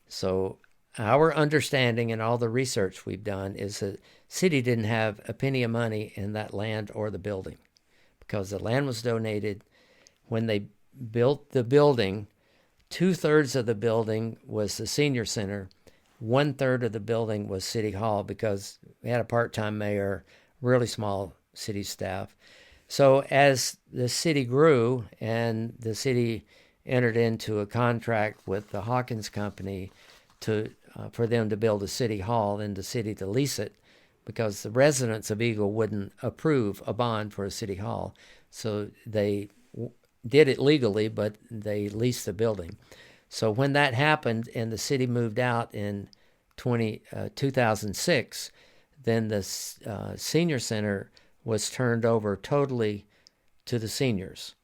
So our understanding and all the research we've done is that the city didn't have a penny of money in that land or the building, because the land was donated. When they built the building, 2/3 of the building was the senior center. 1/3 of the building was City Hall, because we had a part-time mayor, really small city staff. So as the city grew and the city entered into a contract with the Hawkins Company for them to build a city hall and the city to lease it, because the residents of Eagle wouldn't approve a bond for a city hall. So they did it legally, but they leased the building. So when that happened and the city moved out in 2006, then the senior center was turned over totally to the seniors.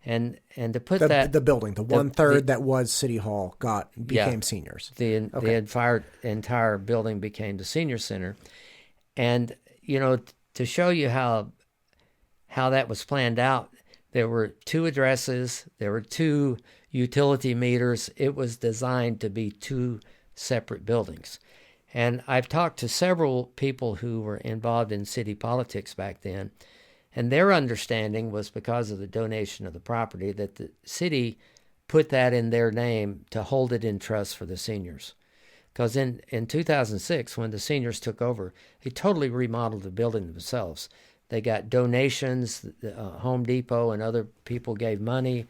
And to put the building, the 1/3 that was City Hall became seniors. The entire building became the senior center. And, to show you how that was planned out, there were 2 addresses, there were 2 utility meters. It was designed to be 2 separate buildings. And I've talked to several people who were involved in city politics back then, and their understanding was, because of the donation of the property, that the city put that in their name to hold it in trust for the seniors. Because in 2006, when the seniors took over, they totally remodeled the building themselves. They got donations. Home Depot and other people gave money.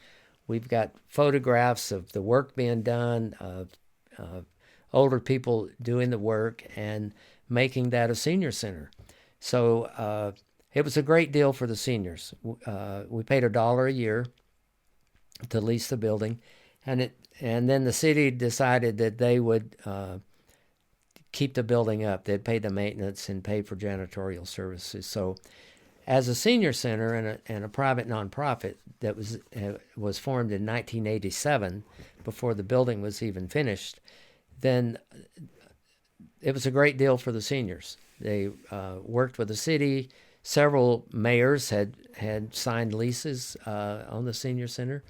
We've got photographs of the work being done, of older people doing the work and making that a senior center. So it was a great deal for the seniors. We paid $1 a year to lease the building, and then the city decided that they would keep the building up. They'd pay the maintenance and pay for janitorial services. So as a senior center and a private nonprofit that was formed in 1987, before the building was even finished, then it was a great deal for the seniors. They worked with the city several mayors had signed leases on the senior center,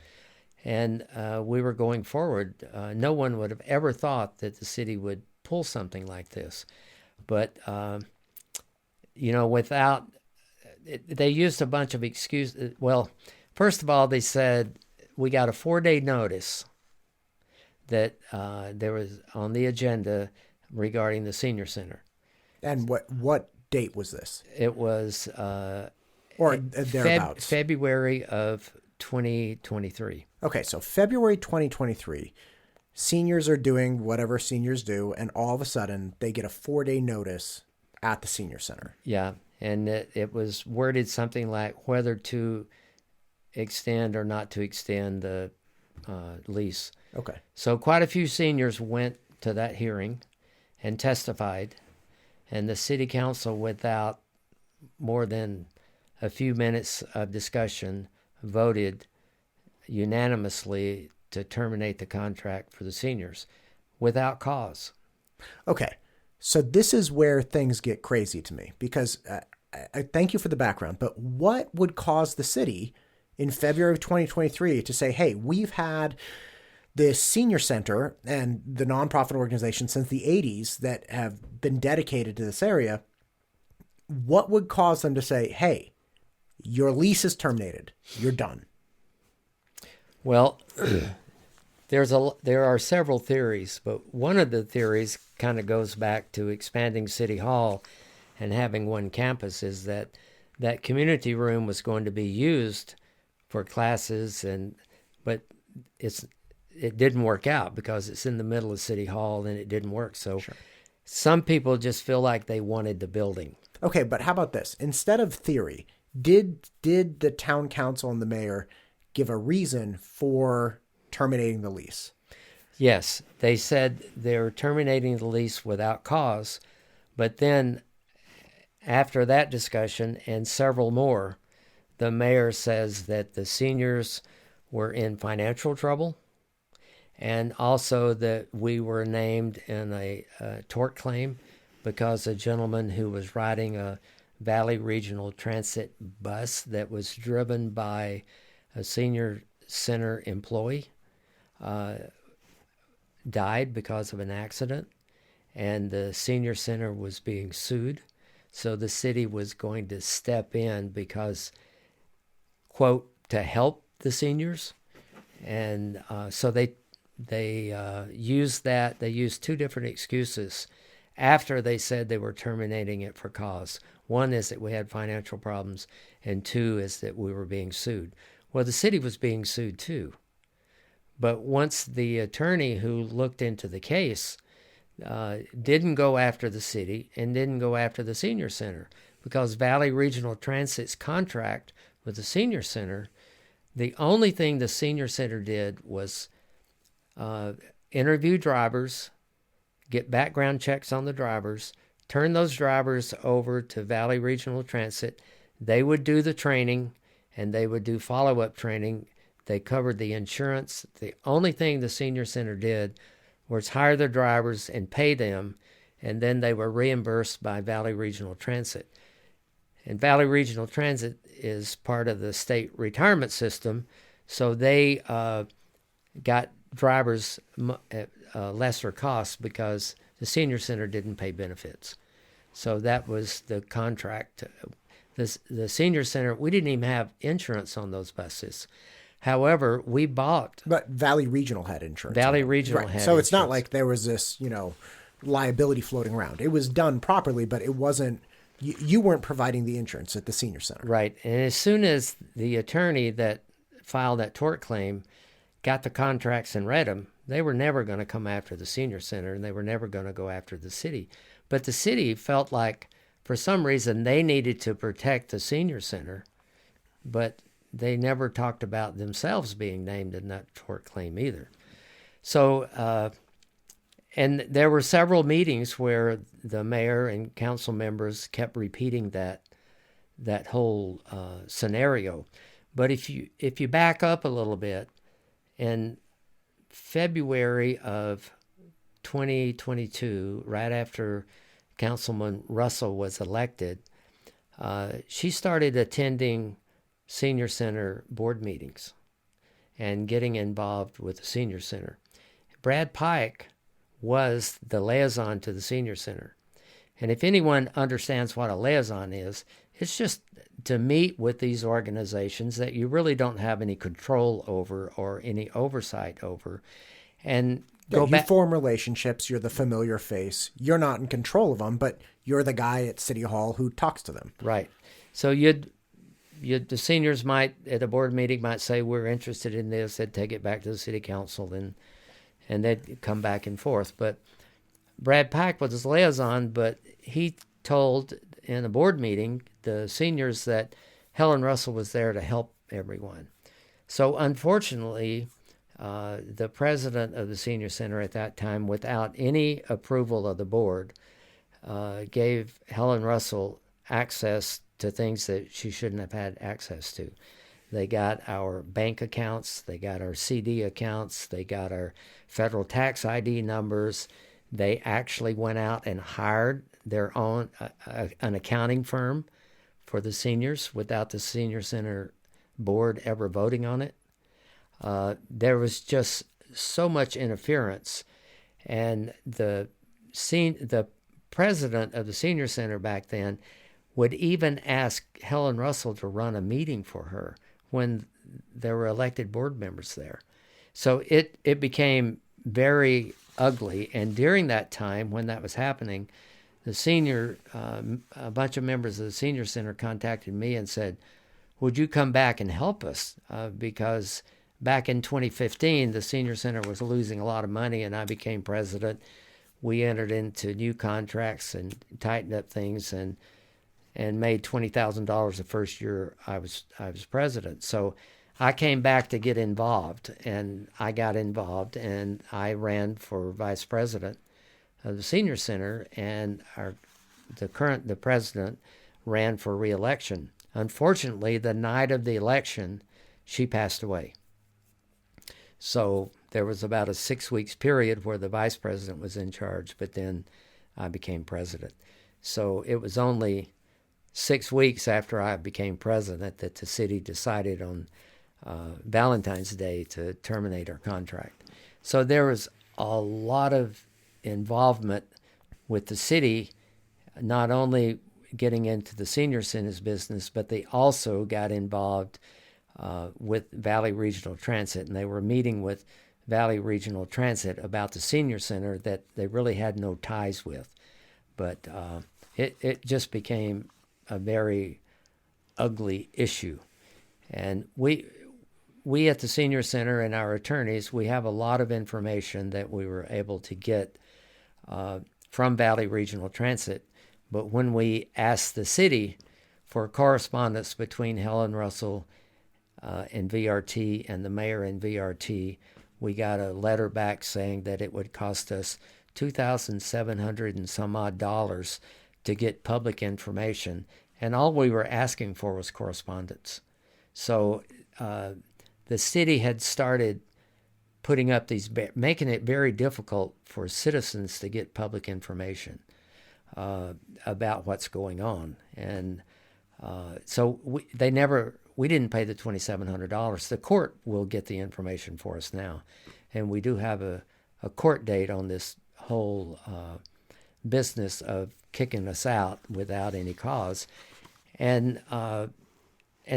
and we were going forward. No one would have ever thought that the city would pull something like this. But, they used a bunch of excuses. Well, first of all, they said we got a 4-day notice that there was on the agenda regarding the senior center. And what date was this? It was or thereabouts. February of 2023. Okay, so February 2023, seniors are doing whatever seniors do, and all of a sudden they get a 4-day notice at the senior center. Yeah, and it was worded something like whether to extend or not to extend the lease. Okay. So quite a few seniors went to that hearing and testified, and the city council, without more than a few minutes of discussion, voted unanimously to terminate the contract for the seniors without cause. Okay. So this is where things get crazy to me, because I thank you for the background, but what would cause the city in February of 2023 to say, hey, we've had this senior center and the nonprofit organization since the 80s that have been dedicated to this area? What would cause them to say, hey, your lease is terminated, you're done? Well, there are several theories, but one of the theories kind of goes back to expanding City Hall and having one campus, is that community room was going to be used for classes, but it didn't work out because it's in the middle of City Hall and it didn't work. So sure. Some people just feel like they wanted the building. Okay, but how about this? Instead of theory, did the town council and the mayor give a reason for terminating the lease? Yes, they said they're terminating the lease without cause, but then after that discussion and several more, the mayor says that the seniors were in financial trouble, and also that we were named in a tort claim because a gentleman who was riding a Valley Regional Transit bus that was driven by a senior center employee died because of an accident, and the senior center was being sued. So the city was going to step in because, quote, to help the seniors. And so they used that. They used two different excuses after they said they were terminating it for cause. One is that we had financial problems, and two is that we were being sued. Well, the city was being sued too. But once the attorney who looked into the case didn't go after the city and didn't go after the senior center, because Valley Regional Transit's contract with the senior center, the only thing the senior center did was interview drivers, get background checks on the drivers, turn those drivers over to Valley Regional Transit. They would do the training, and they would do follow-up training. They covered the insurance. The only thing the senior center did was hire their drivers and pay them, and then they were reimbursed by Valley Regional Transit. And Valley Regional Transit is part of the state retirement system, so they got drivers at lesser cost because the senior center didn't pay benefits. So that was the contract. The senior center, we didn't even have insurance on those buses. However, we bought... But Valley Regional had insurance. Valley Regional right. had So it's insurance. not like there was this, liability floating around. It was done properly, but it wasn't... You weren't providing the insurance at the senior center. Right. And as soon as the attorney that filed that tort claim got the contracts and read them, they were never going to come after the senior center, and they were never going to go after the city. But the city felt like, for some reason, they needed to protect the senior center, but they never talked about themselves being named in that tort claim either. So, and there were several meetings where the mayor and council members kept repeating that whole scenario. But if you back up a little bit, in February of 2022, right after Councilman Russell was elected, she started attending senior center board meetings and getting involved with the senior center. Brad Pike was the liaison to the senior center. And if anyone understands what a liaison is, it's just to meet with these organizations that you really don't have any control over or any oversight over. And you form relationships. You're the familiar face. You're not in control of them, but you're the guy at City Hall who talks to them. Right. So the seniors might, at a board meeting, might say, we're interested in this. They'd take it back to the city council, and they'd come back and forth. But Brad Pike was his liaison, but he told in a board meeting the seniors that Helen Russell was there to help everyone. So unfortunately, the president of the senior center at that time, without any approval of the board, gave Helen Russell access to things that she shouldn't have had access to. They got our bank accounts, they got our CD accounts, they got our federal tax ID numbers. They actually went out and hired their own an accounting firm for the seniors without the senior center board ever voting on it. There was just so much interference, and the president of the senior center back then would even ask Helen Russell to run a meeting for her when there were elected board members there. So it became very ugly. And during that time, when that was happening, a bunch of members of the senior center contacted me and said, would you come back and help us? Because back in 2015, the senior center was losing a lot of money, and I became president. We entered into new contracts and tightened up things and made $20,000 the first year I was president. So I came back to get involved, and I got involved, and I ran for vice president of the senior center, and the president ran for re-election. Unfortunately, the night of the election, she passed away. So there was about a 6 weeks period where the vice president was in charge, but then I became president. So it was only 6 weeks after I became president that the city decided on Valentine's Day to terminate our contract. So there was a lot of involvement with the city, not only getting into the senior center's business, but they also got involved with Valley Regional Transit, and they were meeting with Valley Regional Transit about the senior center that they really had no ties with. But it just became a very ugly issue. And we at the senior center and our attorneys, we have a lot of information that we were able to get from Valley Regional Transit. But when we asked the city for correspondence between Helen Russell and VRT and the mayor and VRT, we got a letter back saying that it would cost us $2,700 and some odd dollars to get public information, and all we were asking for was correspondence. So the city had started putting up making it very difficult for citizens to get public information about what's going on. And so we didn't pay the $2,700. The court will get the information for us now. And we do have a court date on this whole business of kicking us out without any cause, and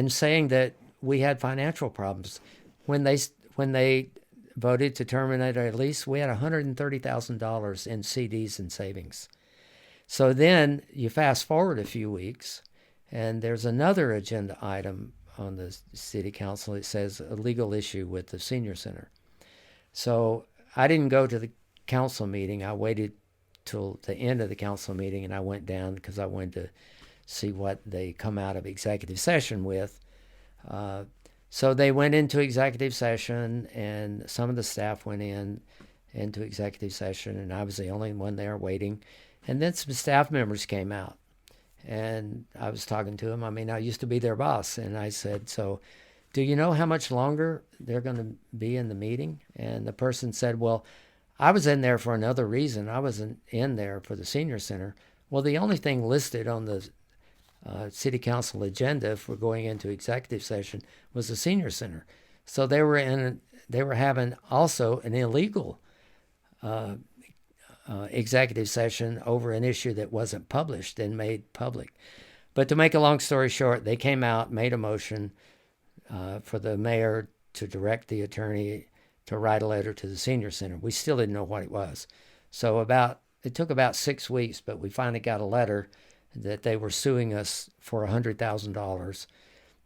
saying that we had financial problems. When they voted to terminate our lease, we had $130,000 in CDs and savings. So then you fast forward a few weeks, and there's another agenda item on the city council. It says a legal issue with the senior center. So I didn't go to the council meeting. I waited till the end of the council meeting, and I went down because I wanted to see what they come out of executive session with. So they went into executive session, and some of the staff went into executive session, and I was the only one there waiting. And then some staff members came out, and I was talking to them. I mean, I used to be their boss, and I said, so do you know how much longer they're going to be in the meeting? And the person said, well, I was in there for another reason. I wasn't in there for the senior center. Well, the only thing listed on the city council agenda, if we're going into executive session, was the senior center. So they were having also an illegal executive session over an issue that wasn't published and made public. But to make a long story short, they came out, made a motion for the mayor to direct the attorney to write a letter to the senior center. We still didn't know what it was. So it took about 6 weeks, but we finally got a letter that they were suing us for $100,000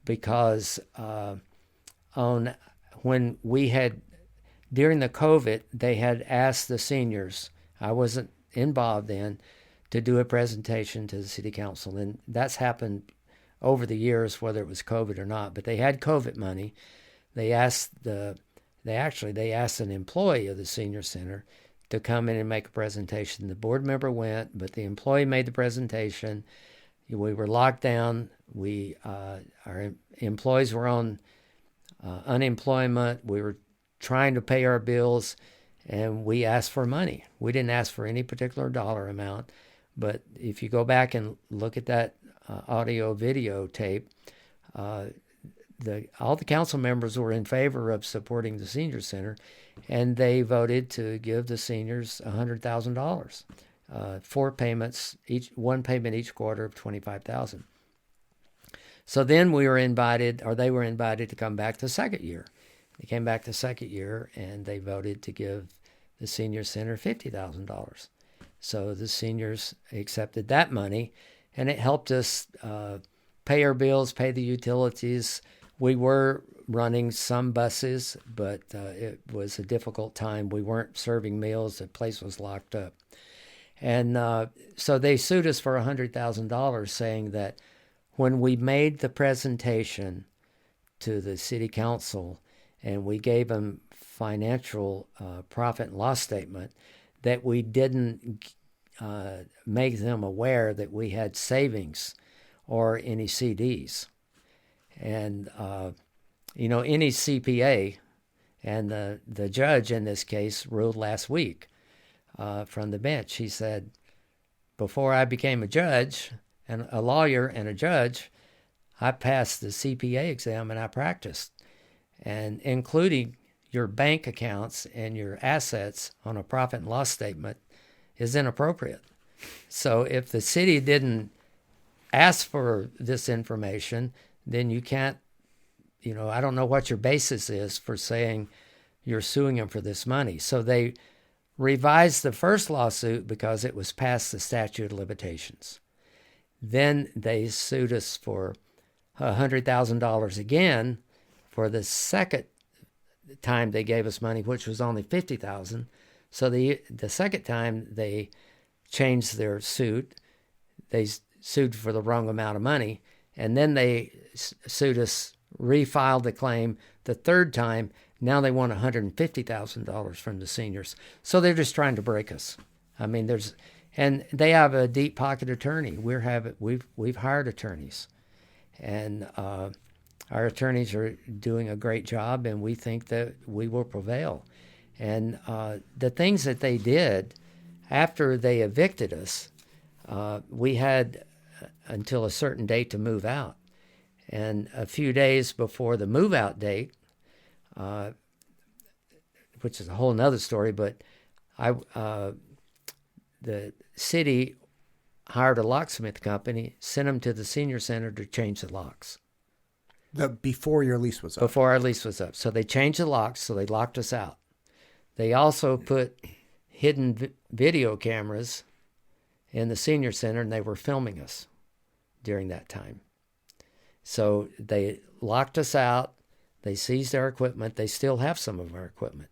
because when we had, during the COVID, they had asked the seniors, I wasn't involved in, to do a presentation to the city council. And that's happened over the years, whether it was COVID or not. But they had COVID money. They asked an employee of the senior center to come in and make a presentation. The board member went, but the employee made the presentation. We were locked down. Our employees were on unemployment. We were trying to pay our bills, and we asked for money. We didn't ask for any particular dollar amount, but if you go back and look at that audio video tape, all the council members were in favor of supporting the senior center, and they voted to give the seniors $100,000, 4 payments, one payment each quarter of $25,000. So then they were invited to come back the second year. They came back the second year, and they voted to give the senior center $50,000. So the seniors accepted that money, and it helped us pay our bills, pay the utilities. We were running some buses, but it was a difficult time. We weren't serving meals. The place was locked up. And so they sued us for $100,000, saying that when we made the presentation to the city council and we gave them financial profit and loss statement, that we didn't make them aware that we had savings or any CDs. And, any CPA, and the judge in this case ruled last week from the bench. He said, before I became a judge and a lawyer and a judge, I passed the CPA exam and I practiced. And including your bank accounts and your assets on a profit and loss statement is inappropriate. So if the city didn't ask for this information, then you can't, I don't know what your basis is for saying you're suing them for this money. So they revised the first lawsuit because it was past the statute of limitations. Then they sued us for $100,000 again for the second time they gave us money, which was only $50,000. So the second time they changed their suit, they sued for the wrong amount of money, and then they sued us, refiled the claim the third time. Now they want $150,000 from the seniors. So they're just trying to break us. I mean, and they have a deep pocket attorney. We've hired attorneys, and our attorneys are doing a great job, and we think that we will prevail. And the things that they did after they evicted us, we had until a certain date to move out. And a few days before the move-out date, which is a whole nother story, but the city hired a locksmith company, sent them to the senior center to change the locks. Before your lease was up? Before our lease was up. So they changed the locks, so they locked us out. They also put hidden video cameras in the senior center, and they were filming us during that time. So they locked us out. They seized our equipment. They still have some of our equipment.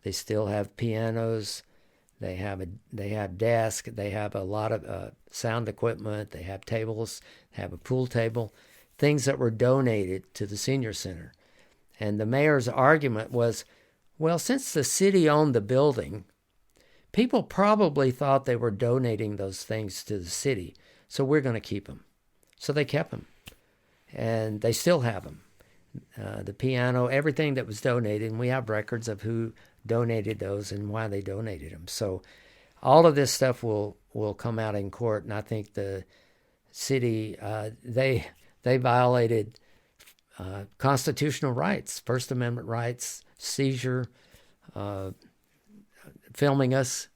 They still have pianos. They have desks. They have a lot of sound equipment. They have tables. They have a pool table, things that were donated to the senior center. And the mayor's argument was, well, since the city owned the building, people probably thought they were donating those things to the city, so we're going to keep them. So they kept them, and they still have them. The piano, everything that was donated, and we have records of who donated those and why they donated them. So all of this stuff will come out in court, and I think the city, they violated constitutional rights, First Amendment rights, seizure, filming us.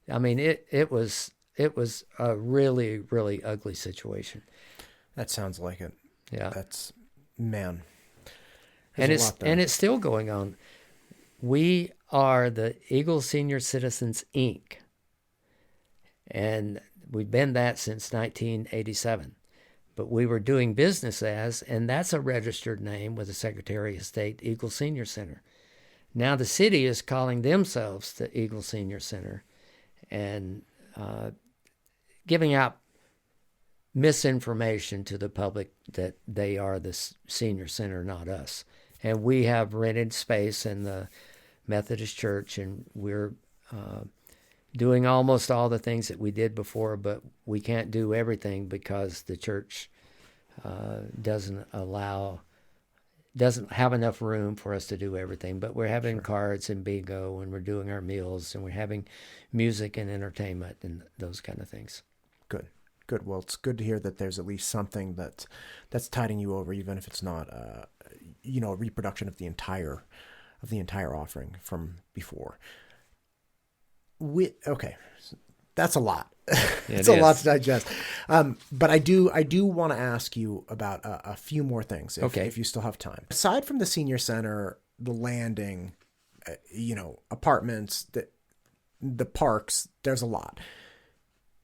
I mean, it was a really, really ugly situation. That sounds like it. Yeah. That's, man. And it's still going on. We are the Eagle Senior Citizens, Inc. And we've been that since 1987. But we were doing business as, and that's a registered name with the Secretary of State, Eagle Senior Center. Now the city is calling themselves the Eagle Senior Center and giving out misinformation to the public that they are the senior center, not us. And we have rented space in the Methodist Church, and we're doing almost all the things that we did before, but we can't do everything because the church doesn't have enough room for us to do everything. But we're having cards and bingo, and we're doing our meals, and we're having music and entertainment and those kind of things. Good. Well, it's good to hear that there's at least something that's tiding you over, even if it's not, a reproduction of the entire offering from before. Okay, that's a lot. It's a lot to digest. But I do want to ask you about a few more things, if you still have time. Aside from the senior center, the landing, apartments, the parks, there's a lot.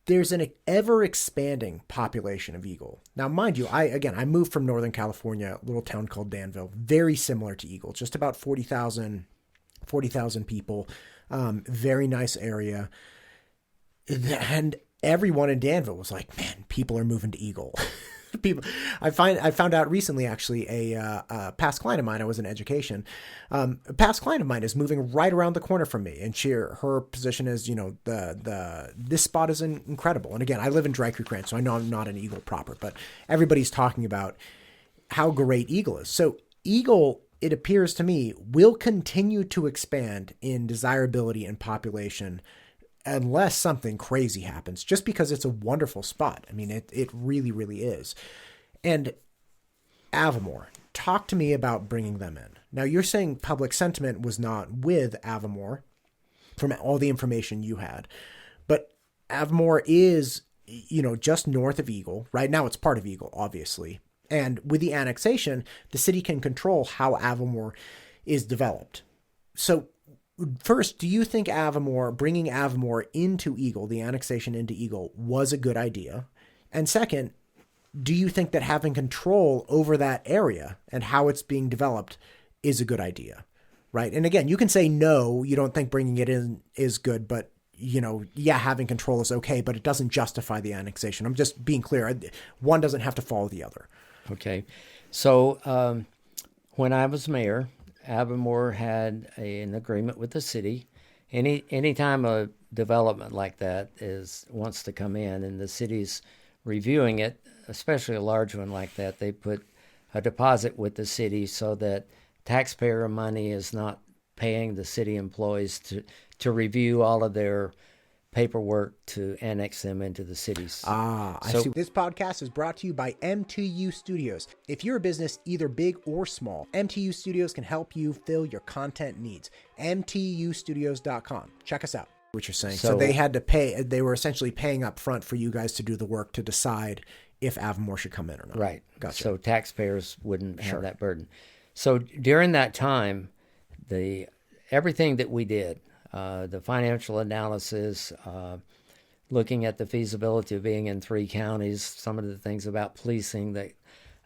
There's an ever-expanding population of eagle. Now, mind you, I moved from Northern California, a little town called Danville, very similar to Eagle, just about 40,000 people, very nice area. And everyone in Danville was like, man, people are moving to Eagle. I found out recently, actually, a past client of mine, I was in education, a past client of mine is moving right around the corner from me. And her position is, this spot is incredible. And again, I live in Dry Creek Ranch, so I know I'm not an Eagle proper, but everybody's talking about how great Eagle is. So Eagle, it appears to me, will continue to expand in desirability and population unless something crazy happens, just because it's a wonderful spot. I mean, it really, really is. And Avamore, talk to me about bringing them in. Now, you're saying public sentiment was not with Avamore from all the information you had, but Avamore is, just north of Eagle. Right now it's part of Eagle, obviously. And with the annexation, the city can control how Avamore is developed. So first, do you think bringing Avamore into Eagle, the annexation into Eagle, was a good idea? And second, do you think that having control over that area and how it's being developed is a good idea? Right? And again, you can say no, you don't think bringing it in is good, but having control is okay, but it doesn't justify the annexation. I'm just being clear. One doesn't have to follow the other. Okay. So when I was mayor, Avamore had an agreement with the city. Anytime a development like that wants to come in and the city's reviewing it, especially a large one like that, they put a deposit with the city so that taxpayer money is not paying the city employees to review all of their paperwork to annex them into the cities. I see. This podcast is brought to you by MTU Studios. If you're a business, either big or small, MTU Studios can help you fill your content needs. MTUstudios.com. Check us out. What you're saying. So they had to pay, they were essentially paying up front for you guys to do the work to decide if Avamore should come in or not. Right. Gotcha. So taxpayers wouldn't have that burden. So during that time, everything that we did, the financial analysis, looking at the feasibility of being in 3 counties, some of the things about policing that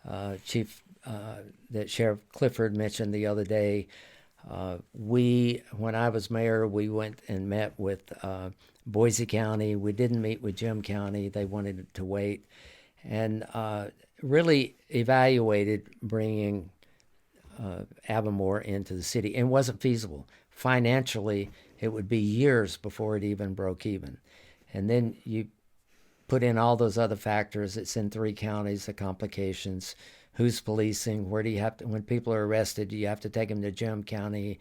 that Sheriff Clifford mentioned the other day. When I was mayor, we went and met with Boise County. We didn't meet with Jim County. They wanted to wait, and really evaluated bringing Avamore into the city. And it wasn't feasible. Financially, it would be years before it even broke even. And then you put in all those other factors. It's in 3 counties, the complications, who's policing, where do you have to, when people are arrested, do you have to take them to Jim County?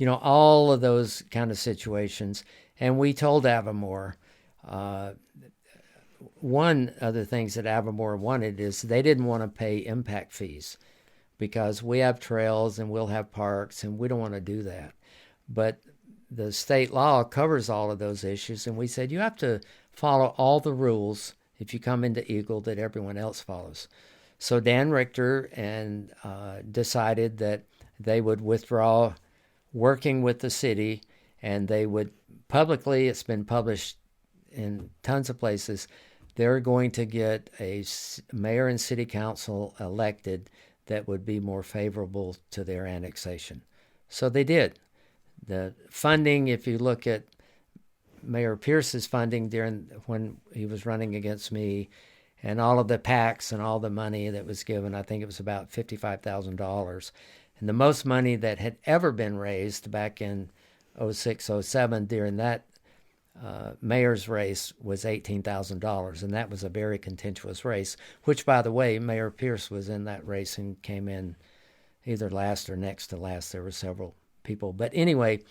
All of those kind of situations. And we told Avamore, one of the things that Avamore wanted is they didn't want to pay impact fees because we have trails and we'll have parks and we don't want to do that. But the state law covers all of those issues, and we said you have to follow all the rules if you come into Eagle that everyone else follows. So Dan Richter and decided that they would withdraw working with the city, and they would publicly, it's been published in tons of places, they're going to get a mayor and city council elected that would be more favorable to their annexation. So they did. The funding, if you look at Mayor Pierce's funding when he was running against me, and all of the PACs and all the money that was given, I think it was about $55,000. And the most money that had ever been raised back in 06, 07 during that mayor's race was $18,000, and that was a very contentious race, which, by the way, Mayor Pierce was in that race and came in either last or next to last. There were several people. But anyway,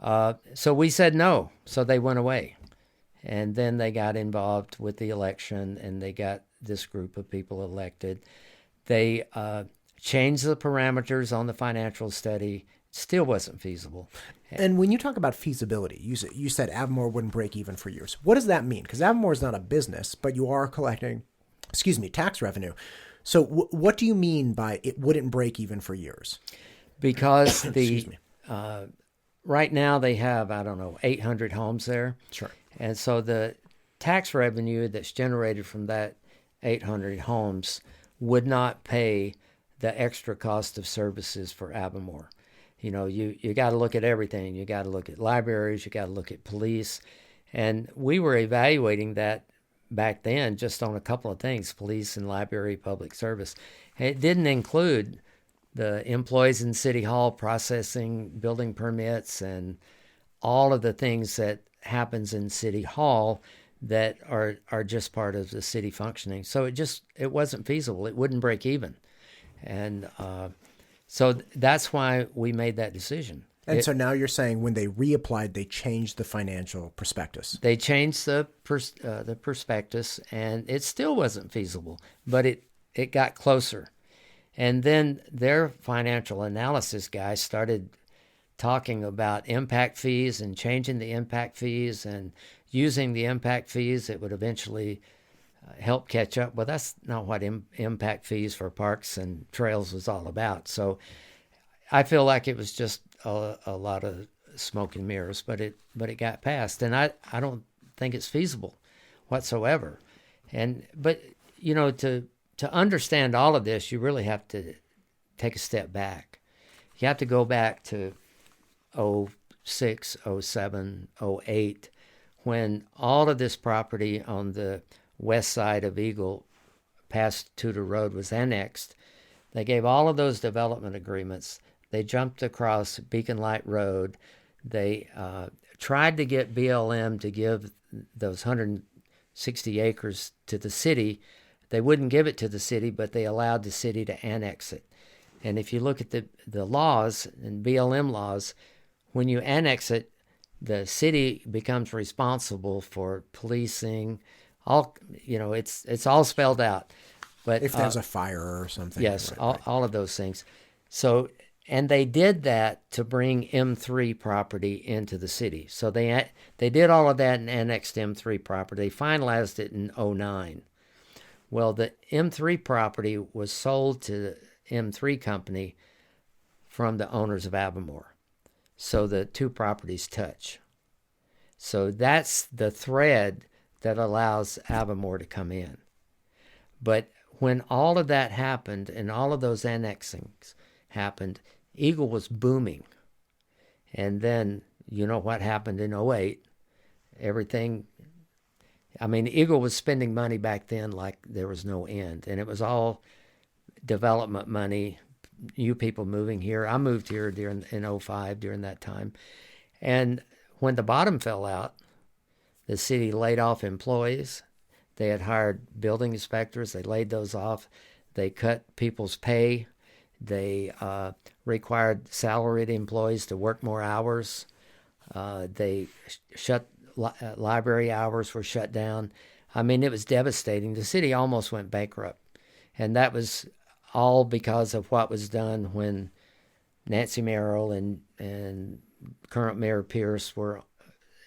so we said no, so they went away. And then they got involved with the election, and they got this group of people elected. They changed the parameters on the financial study. Still wasn't feasible. And when you talk about feasibility, you said Avamore wouldn't break even for years. What does that mean? Because Avamore is not a business, but you are collecting, tax revenue. So what do you mean by it wouldn't break even for years? Because right now they have, 800 homes there. Sure. And so the tax revenue that's generated from that 800 homes would not pay the extra cost of services for Avamore. You got to look at everything. You got to look at libraries. You got to look at police. And we were evaluating that back then just on a couple of things, police and library, public service. And it didn't include the employees in City Hall processing building permits and all of the things that happens in City Hall that are just part of the city functioning. So it wasn't feasible. It wouldn't break even. And so that's why we made that decision. And so now you're saying when they reapplied, they changed the financial prospectus. They changed the prospectus, and it still wasn't feasible, but it got closer. And then their financial analysis guys started talking about impact fees and changing the impact fees and using the impact fees that would eventually help catch up. Well, that's not what impact fees for parks and trails was all about. So I feel like it was just a lot of smoke and mirrors, but it got passed, and I don't think it's feasible whatsoever. But to understand all of this, you really have to take a step back. You have to go back to 06, 07, 08, when all of this property on the west side of Eagle past Tudor Road was annexed. They gave all of those development agreements. They jumped across Beacon Light Road. They tried to get BLM to give those 160 acres to the city. They wouldn't give it to the city, but they allowed the city to annex it. And if you look at the laws and BLM laws, when you annex it, the city becomes responsible for policing. It's all spelled out. But if there's a fire or something. Yes, right. all of those things. So, and they did that to bring M3 property into the city. So they did all of that and annexed M3 property. They finalized it in 09. Well, the M3 property was sold to the M3 company from the owners of Avamore. So the two properties touch. So that's the thread that allows Avamore to come in. But when all of that happened and all of those annexings happened, Eagle was booming. And then, what happened in 08? Eagle was spending money back then like there was no end. And it was all development money, new people moving here. I moved here in 05 during that time. And when the bottom fell out, the city laid off employees. They had hired building inspectors. They laid those off. They cut people's pay. They required salaried employees to work more hours. They shut library hours were shut down. I mean, it was devastating. The city almost went bankrupt. And that was all because of what was done when Nancy Mayoral and current Mayor Pierce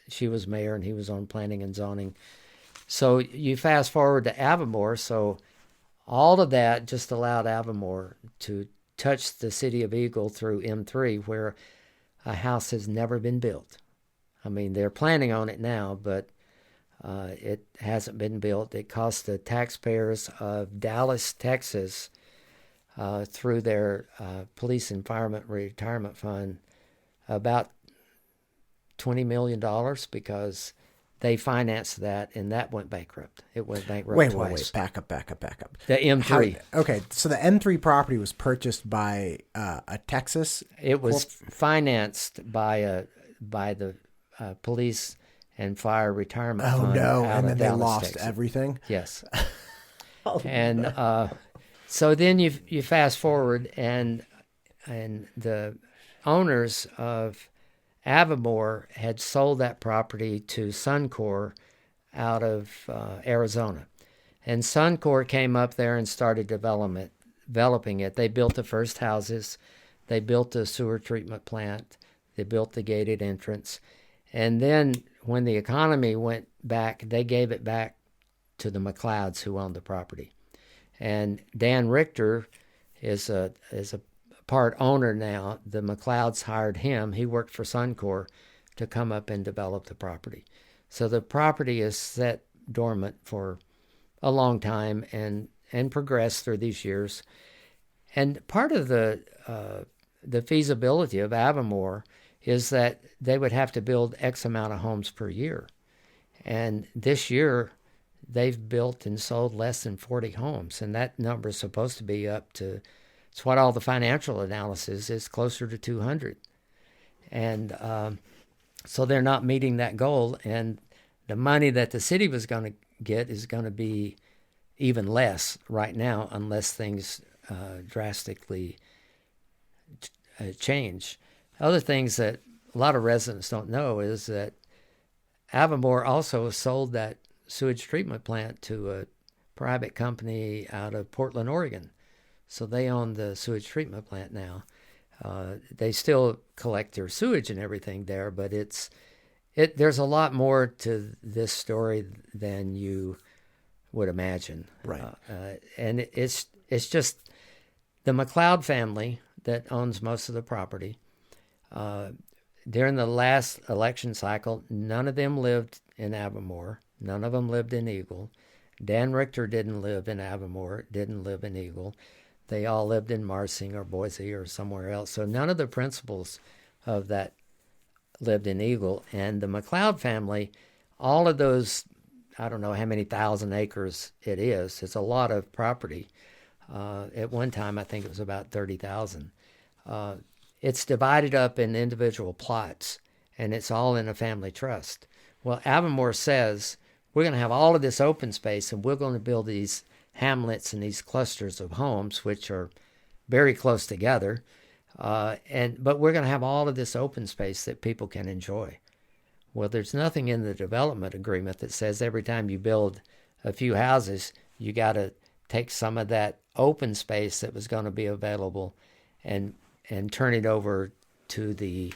she was mayor and he was on planning and zoning. So you fast forward to Avamore, so all of that just allowed Avamore to touch the city of Eagle through M3, where a house has never been built. I mean, they're planning on it now, but it hasn't been built. It cost the taxpayers of Dallas, Texas, through their police and fireman retirement fund, about $20 million because they financed that, and that went bankrupt. It went bankrupt twice. Wait. Back up. The M3. Okay, so the M3 property was purchased by a Texas... It was financed by the police and fire retirement fund. Oh, no, out and of then Dallas, they lost Texas. everything? Yes. So then you fast forward, and the owners of Avamore had sold that property to Suncor out of Arizona. And Suncor came up there and started developing it. They built the first houses. They built the sewer treatment plant. They built the gated entrance. And then when the economy went back, they gave it back to the McLeods who owned the property. And Dan Richter is a part owner now. The McLeods hired him. He worked for Suncor to come up and develop the property. So the property is set dormant for a long time and progressed through these years. And part of the feasibility of Avamore is that they would have to build X amount of homes per year. And this year, they've built and sold less than 40 homes. And that number is supposed to be up to, it's what all the financial analysis is, closer to 200. And so they're not meeting that goal. And the money that the city was going to get is going to be even less right now unless things drastically change. Other things that a lot of residents don't know is that Avamore also sold that sewage treatment plant to a private company out of Portland, Oregon. So they own the sewage treatment plant now. They still collect their sewage and everything there, but there's a lot more to this story than you would imagine. Right. And it's just the McLeod family that owns most of the property. During the last election cycle, none of them lived in Avamore. None of them lived in Eagle. Dan Richter didn't live in Avamore, didn't live in Eagle. They all lived in Marsing or Boise or somewhere else. So none of the principals of that lived in Eagle. And the McLeod family, all of those, I don't know how many thousand acres it is. It's a lot of property. At one time, I think it was about 30,000. It's divided up in individual plots, and it's all in a family trust. Well, Avamore says, we're going to have all of this open space, and we're going to build these hamlets and these clusters of homes, which are very close together. But we're going to have all of this open space that people can enjoy. Well, there's nothing in the development agreement that says every time you build a few houses, you got to take some of that open space that was going to be available and turn it over to the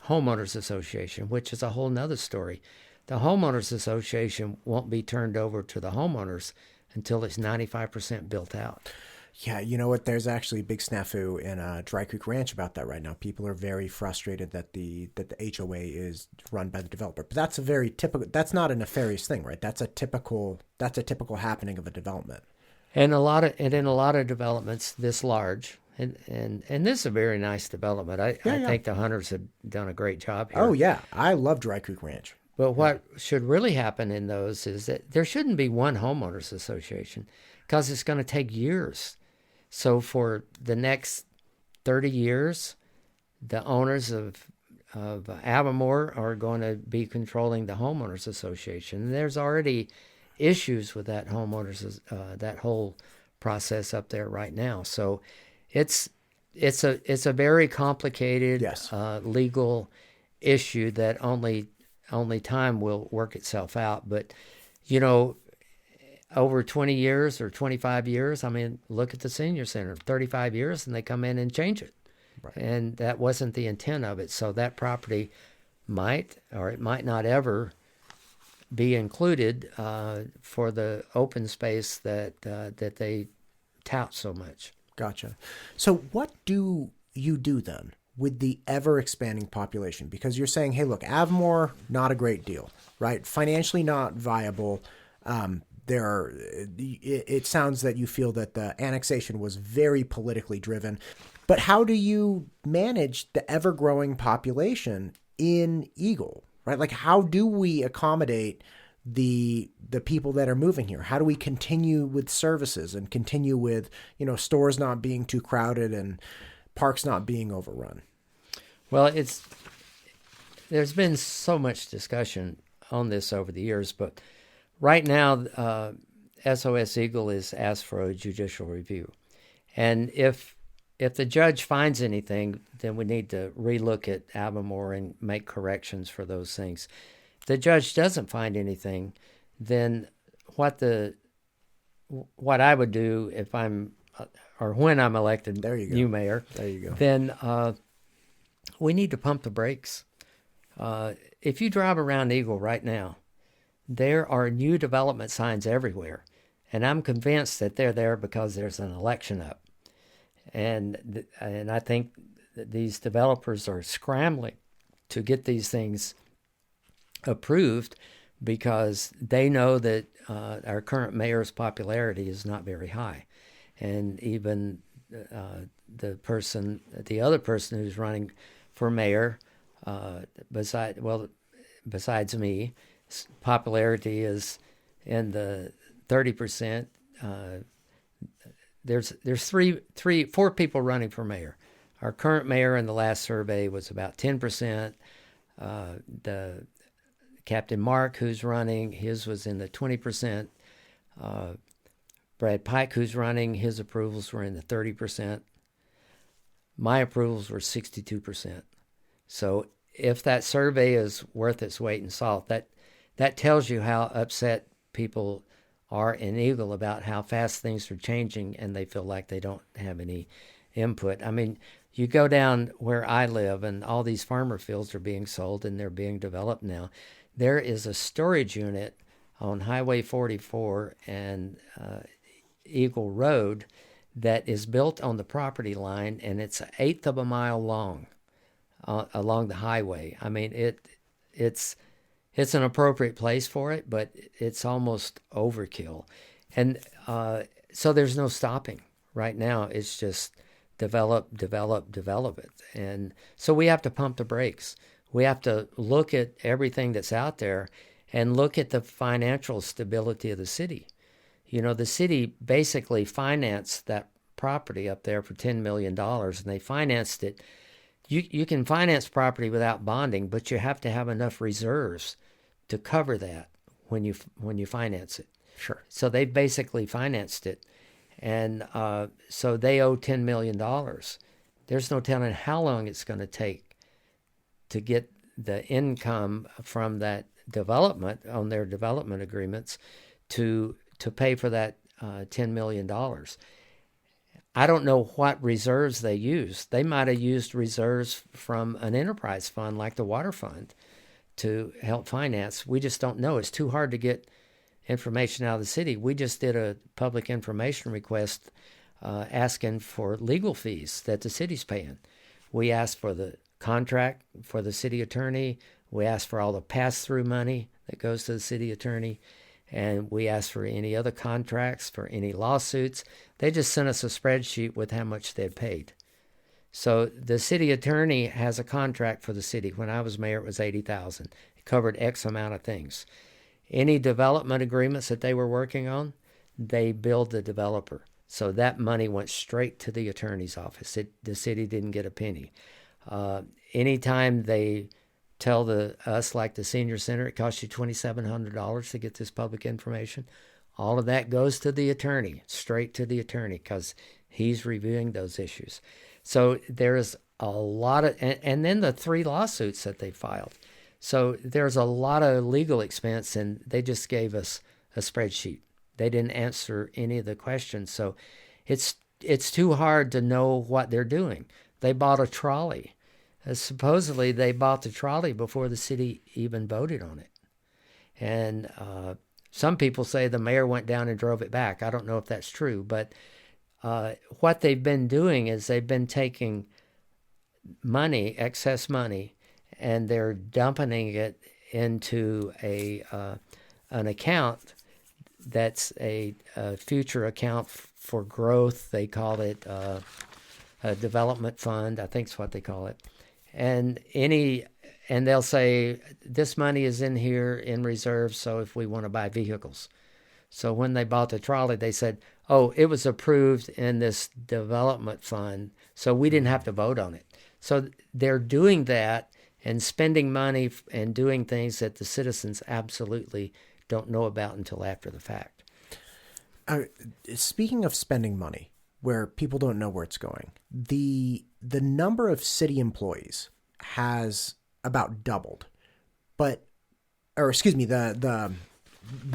homeowners association, which is a whole nother story. The homeowners association won't be turned over to the homeowners until it's 95% built out. Yeah, you know what? There's actually a big snafu in Dry Creek Ranch about that right now. People are very frustrated that the HOA is run by the developer. But that's a very typical. That's not a nefarious thing, right? That's a typical happening of a development. And in a lot of developments this large, and this is a very nice development. I think the Hunters have done a great job here. Oh yeah, I love Dry Creek Ranch. But what should really happen in those is that there shouldn't be one homeowners association because it's going to take years. So for the next 30 years, the owners of Avamore are going to be controlling the homeowners association. And there's already issues with that that whole process up there right now. So it's a very complicated legal issue that only time will work itself out. But you know, over 20 years or 25 years, I mean, look at the senior center, 35 years, and they come in and change it. Right. And that wasn't the intent of it. So that property might, or it might not ever be included for the open space that they tout so much. Gotcha. So what do you do then with the ever expanding population? Because you're saying, hey, look, Avamore, not a great deal, right? Financially not viable. It sounds that you feel that the annexation was very politically driven. But how do you manage the ever-growing population in Eagle, right? Like, how do we accommodate the people that are moving here? How do we continue with services and continue with, stores not being too crowded and parks not being overrun? Well, there's been so much discussion on this over the years, but right now, SOS Eagle is asked for a judicial review. And if the judge finds anything, then we need to relook at Avamore and make corrections for those things. If the judge doesn't find anything, then what I would do if when I'm elected new mayor, there you go. Then we need to pump the brakes. If you drive around Eagle right now, there are new development signs everywhere, and I'm convinced that they're there because there's an election up. And I think that these developers are scrambling to get these things approved because they know that our current mayor's popularity is not very high. And even the other person who's running for mayor, besides me, popularity is in the 30%. There's four people running for mayor. Our current mayor in the last survey was about 10%. The Captain Mark, who's running, his was in the 20%. Brad Pike, who's running, his approvals were in the 30%. My approvals were 62%. So if that survey is worth its weight in salt, that tells you how upset people are in Eagle about how fast things are changing, and they feel like they don't have any input. I mean, you go down where I live, and all these farmer fields are being sold, and they're being developed now. There is a storage unit on Highway 44 and Eagle Road that is built on the property line, and it's 1/8 of a mile long along the highway. I mean, it's an appropriate place for it, but it's almost overkill. And so there's no stopping right now. It's just develop it. And so we have to pump the brakes. We have to look at everything that's out there and look at the financial stability of the city. The city basically financed that property up there for $10 million, and they financed it. You can finance property without bonding, but you have to have enough reserves to cover that when you finance it. Sure. So they basically financed it, and so they owe $10 million. There's no telling how long it's going to take to get the income from that development on their development agreements to pay for that $10 million. I don't know what reserves they used. They might have used reserves from an enterprise fund like the water fund to help finance. We just don't know. It's too hard to get information out of the city. We just did a public information request asking for legal fees that the city's paying. We asked for the contract for the city attorney. We asked for all the pass-through money that goes to the city attorney. And we asked for any other contracts, for any lawsuits. They just sent us a spreadsheet with how much they'd paid. So the city attorney has a contract for the city. When I was mayor, it was $80,000. It covered X amount of things. Any development agreements that they were working on, they billed the developer. So that money went straight to the attorney's office. The city didn't get a penny. Anytime they tell us, like the senior center, it costs you $2,700 to get this public information, all of that goes to the attorney, straight to the attorney, because he's reviewing those issues. So there's a lot of, and then the 3 lawsuits that they filed. So there's a lot of legal expense, and they just gave us a spreadsheet. They didn't answer any of the questions. So it's too hard to know what they're doing. They bought a trolley. Supposedly they bought the trolley before the city even voted on it. And some people say the mayor went down and drove it back. I don't know if that's true, but what they've been doing is they've been taking money, excess money, and they're dumping it into an account that's a future account for growth. They call it a development fund, I think is what they call it. And they'll say this money is in here in reserve, so if we want to buy vehicles. So when they bought the trolley, they said, oh, it was approved in this development fund, so we didn't have to vote on it. So they're doing that and spending money and doing things that the citizens absolutely don't know about until after the fact. Speaking of spending money, where people don't know where it's going, the number of city employees has about doubled, the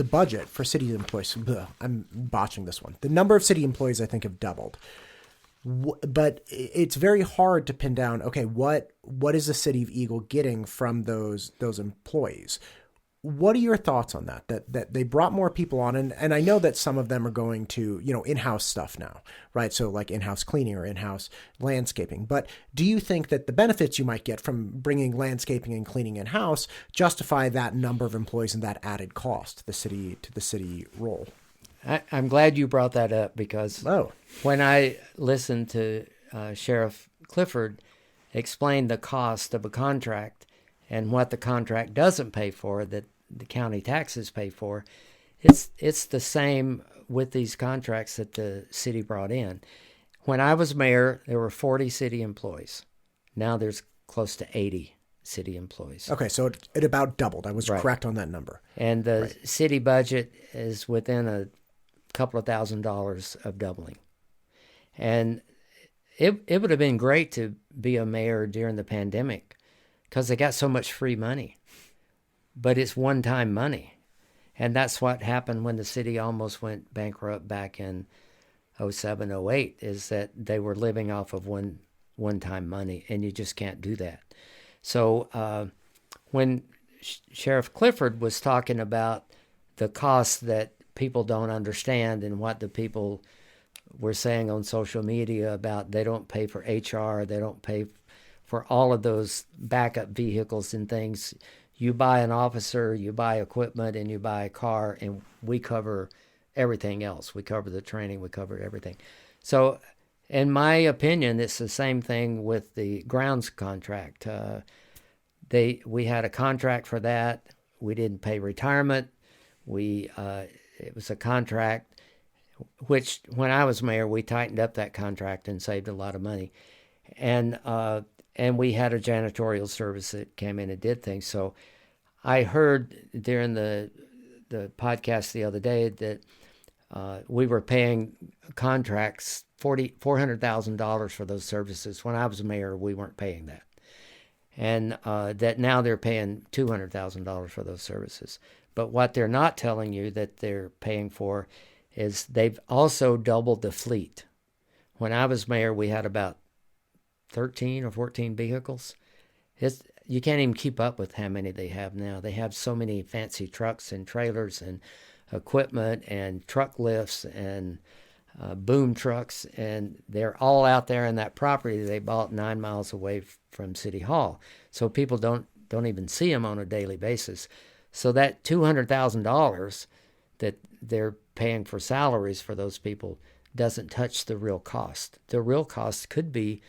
budget for city employees. I'm botching this one. The number of city employees, I think, have doubled. But it's very hard to pin down, okay, what is the city of Eagle getting from those employees? What are your thoughts on that? That they brought more people on, and I know that some of them are going to, in-house stuff now, right? So like in-house cleaning or in-house landscaping. But do you think that the benefits you might get from bringing landscaping and cleaning in-house justify that number of employees and that added cost to the city role? I'm glad you brought that up, because when I listened to Sheriff Clifford explain the cost of a contract and what the contract doesn't pay for, that the county taxes pay for, it's the same with these contracts that the city brought in. When I was mayor, there were 40 city employees. Now there's close to 80 city employees. Okay, so it about doubled. I was correct on that number. And the city budget is within a couple of $1,000s of doubling. And it would have been great to be a mayor during the pandemic, because they got so much free money. But it's one-time money. And that's what happened when the city almost went bankrupt back in 07, 08, is that they were living off of one-time money, and you just can't do that. So when Sheriff Clifford was talking about the costs that people don't understand, and what the people were saying on social media about they don't pay for HR, they don't pay for all of those backup vehicles and things. You buy an officer, you buy equipment, and you buy a car, and we cover everything else. We cover the training, we cover everything. So in my opinion, it's the same thing with the grounds contract. We had a contract for that. We didn't pay retirement. It was a contract which, when I was mayor, we tightened up that contract and saved a lot of money. And we had a janitorial service that came in and did things. So I heard during the podcast the other day that we were paying contracts $400,000 for those services. When I was mayor, we weren't paying that. And that now they're paying $200,000 for those services. But what they're not telling you that they're paying for is they've also doubled the fleet. When I was mayor, we had about 13 or 14 vehicles. You can't even keep up with how many they have now. They have so many fancy trucks and trailers and equipment and truck lifts and boom trucks, and they're all out there in that property they bought 9 miles away from City Hall. So people don't even see them on a daily basis. So that $200,000 that they're paying for salaries for those people doesn't touch the real cost. The real cost could be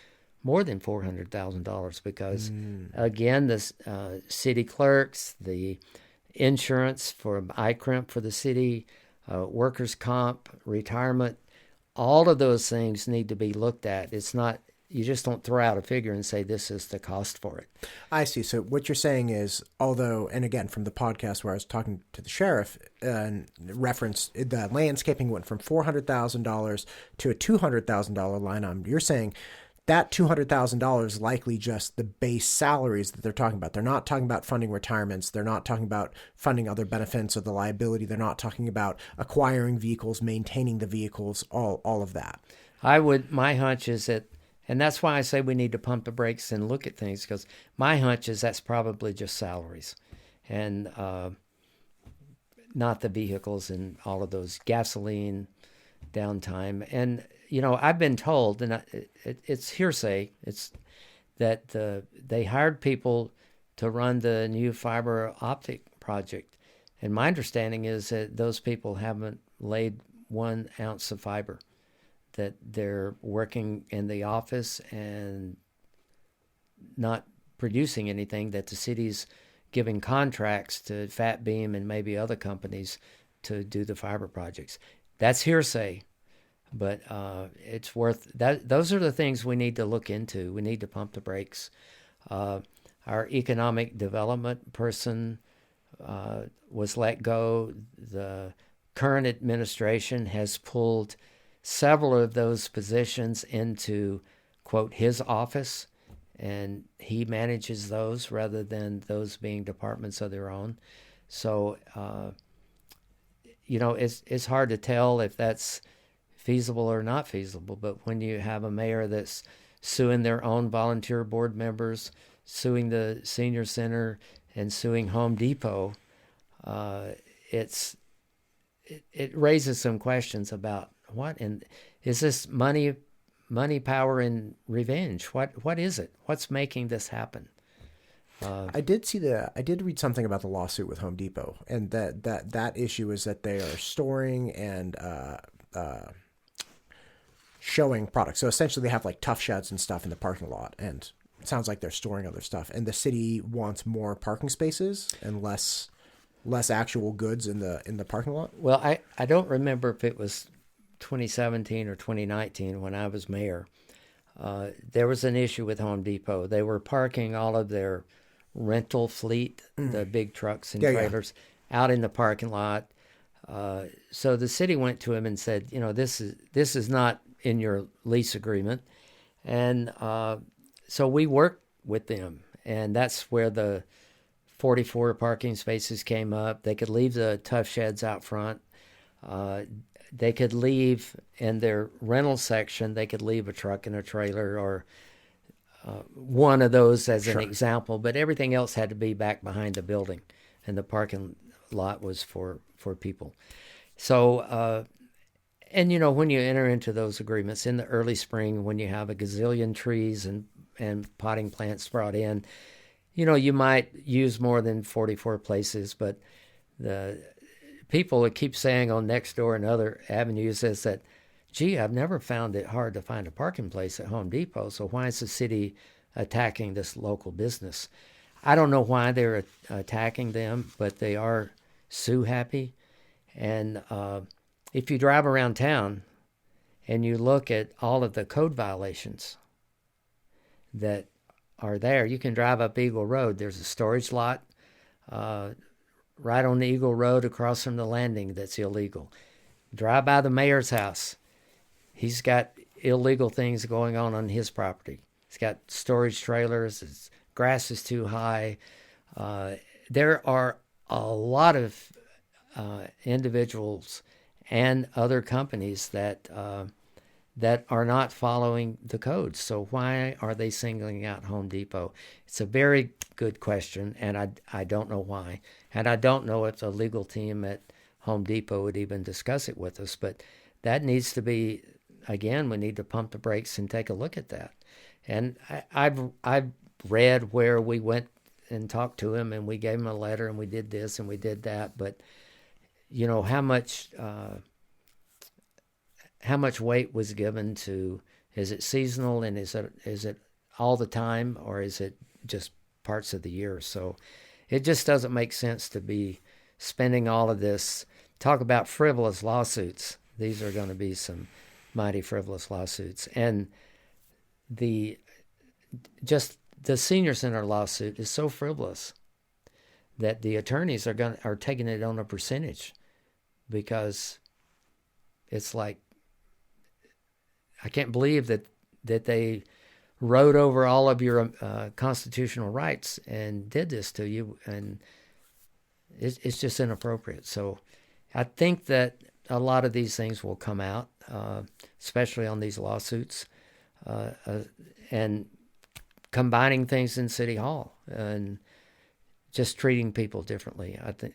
more than $400,000 because, again, the city clerks, the insurance for ICRIMP for the city, workers' comp, retirement, all of those things need to be looked at. It's not, you just don't throw out a figure and say this is the cost for it. I see. So what you're saying is, although, and again, from the podcast where I was talking to the sheriff and referenced the landscaping went from $400,000 to a $200,000 line item, you're saying that $200,000 is likely just the base salaries that they're talking about. They're not talking about funding retirements. They're not talking about funding other benefits of the liability. They're not talking about acquiring vehicles, maintaining the vehicles, all of that. My hunch is that, and that's why I say we need to pump the brakes and look at things, because my hunch is that's probably just salaries and not the vehicles and all of those gasoline, downtime. And I've been told, and it's hearsay, it's that they hired people to run the new fiber optic project. And my understanding is that those people haven't laid 1 ounce of fiber, that they're working in the office and not producing anything, that the city's giving contracts to Fat Beam and maybe other companies to do the fiber projects. That's hearsay. But it's worth that. Those are the things we need to look into. We need to pump the brakes. Our economic development person was let go. The current administration has pulled several of those positions into, quote, his office, and he manages those rather than those being departments of their own. So, it's hard to tell if that's feasible or not feasible, but when you have a mayor that's suing their own volunteer board members, suing the senior center, and suing Home Depot, it raises some questions about what, and is this money, power, and revenge? What is it? What's making this happen? I did read something about the lawsuit with Home Depot, and that issue is that they are storing and showing products. So essentially they have like tough sheds and stuff in the parking lot, and it sounds like they're storing other stuff. And the city wants more parking spaces and less actual goods in the parking lot. Well, I don't remember if it was 2017 or 2019 when I was mayor. There was an issue with Home Depot. They were parking all of their rental fleet, the big trucks and trailers, out in the parking lot. So the city went to him and said, this is not in your lease agreement. And so we worked with them, and that's where the 44 parking spaces came up. They could leave the tough sheds out front. They could leave in their rental section, they could leave a truck and a trailer or one of those as an example, but everything else had to be back behind the building, and the parking lot was for people. So, and when you enter into those agreements in the early spring, when you have a gazillion trees and potting plants brought in, you might use more than 44 places, but the people that keep saying on Nextdoor and other avenues is that, gee, I've never found it hard to find a parking place at Home Depot, so why is the city attacking this local business? I don't know why they're attacking them, but they are sue happy. And if you drive around town and you look at all of the code violations that are there, you can drive up Eagle Road. There's a storage lot right on the Eagle Road across from the landing that's illegal. Drive by the mayor's house. He's got illegal things going on his property. He's got storage trailers. His grass is too high. There are a lot of individuals and other companies that are not following the codes. So why are they singling out Home Depot? It's a very good question, and I don't know why. And I don't know if the legal team at Home Depot would even discuss it with us, but that needs to be, again, we need to pump the brakes and take a look at that. And I've read where we went and talked to him, and we gave him a letter, and we did this and we did that, but how much weight was given to, is it seasonal, and is it all the time, or is it just parts of the year? So it just doesn't make sense to be spending all of this. Talk about frivolous lawsuits. These are going to be some mighty frivolous lawsuits. And the senior center lawsuit is so frivolous that the attorneys are taking it on a percentage, because it's like, I can't believe that they rode over all of your constitutional rights and did this to you, and it's just inappropriate. So I think that a lot of these things will come out, especially on these lawsuits, and combining things in City Hall and just treating people differently. I think,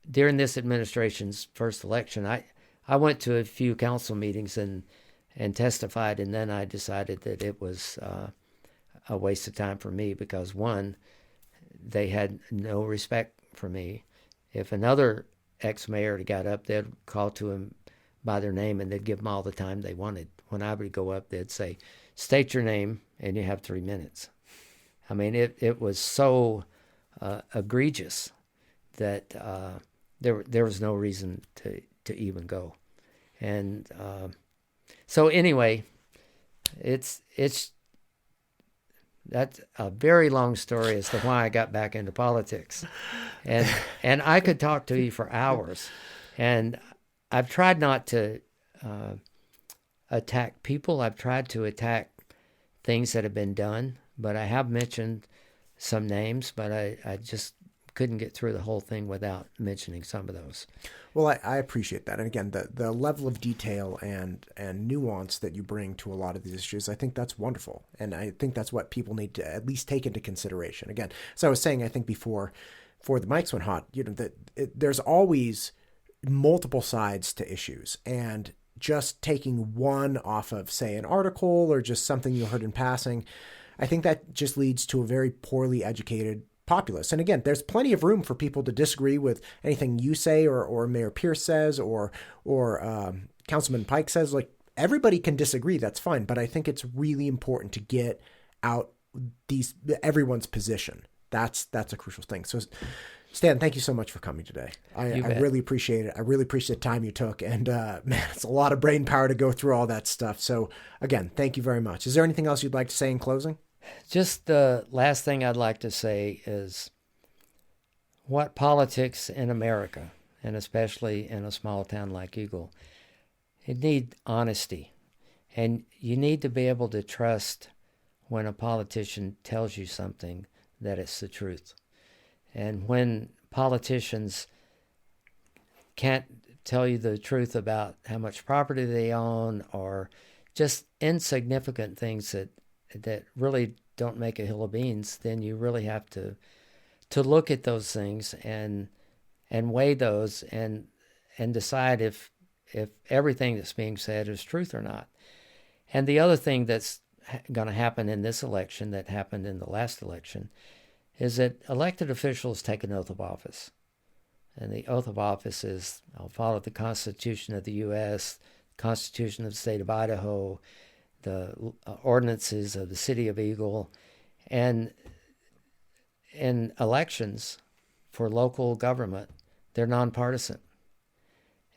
during this administration's first election, I went to a few council meetings and testified, and then I decided that it was a waste of time for me because, one, they had no respect for me. If another ex-mayor got up, they'd call to him by their name and they'd give them all the time they wanted. When I would go up, they'd say, "State your name and you have 3 minutes." I mean, it was so egregious that there was no reason to even go. And so anyway, that's a very long story as to why I got back into politics. And I could talk to you for hours. And I've tried not to attack people. I've tried to attack things that have been done. But I have mentioned some names, but I just couldn't get through the whole thing without mentioning some of those. Well, I appreciate that. And again, the level of detail and nuance that you bring to a lot of these issues, I think that's wonderful. And I think that's what people need to at least take into consideration. Again, so I was saying, I think before the mics went hot, there's always multiple sides to issues. And just taking one off of, say, an article or just something you heard in passing, I think that just leads to a very poorly educated populace. And again, there's plenty of room for people to disagree with anything you say or Mayor Pierce says or Councilman Pike says. Like, everybody can disagree. That's fine. But I think it's really important to get out everyone's position. That's a crucial thing. So, Stan, thank you so much for coming today. I really appreciate it. I really appreciate the time you took. And man, it's a lot of brain power to go through all that stuff. So again, thank you very much. Is there anything else you'd like to say in closing? Just the last thing I'd like to say is what politics in America, and especially in a small town like Eagle, it needs honesty. And you need to be able to trust when a politician tells you something that it's the truth. And when politicians can't tell you the truth about how much property they own or just insignificant things that really don't make a hill of beans, then you really have to look at those things and weigh those and decide if everything that's being said is truth or not. And the other thing that's going to happen in this election that happened in the last election is that elected officials take an oath of office. And the oath of office is, I'll follow the Constitution of the U.S., Constitution of the state of Idaho, the ordinances of the city of Eagle. And in elections for local government, they're nonpartisan.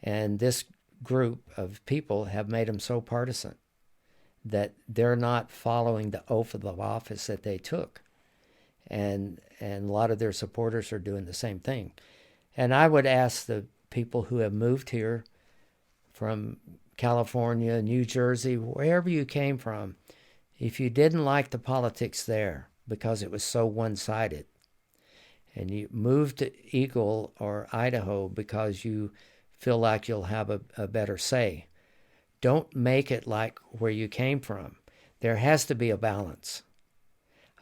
And this group of people have made them so partisan that they're not following the oath of office that they took. And a lot of their supporters are doing the same thing. And I would ask the people who have moved here from California, New Jersey, wherever you came from, if you didn't like the politics there because it was so one-sided, and you moved to Eagle or Idaho because you feel like you'll have a better say, don't make it like where you came from. There has to be a balance.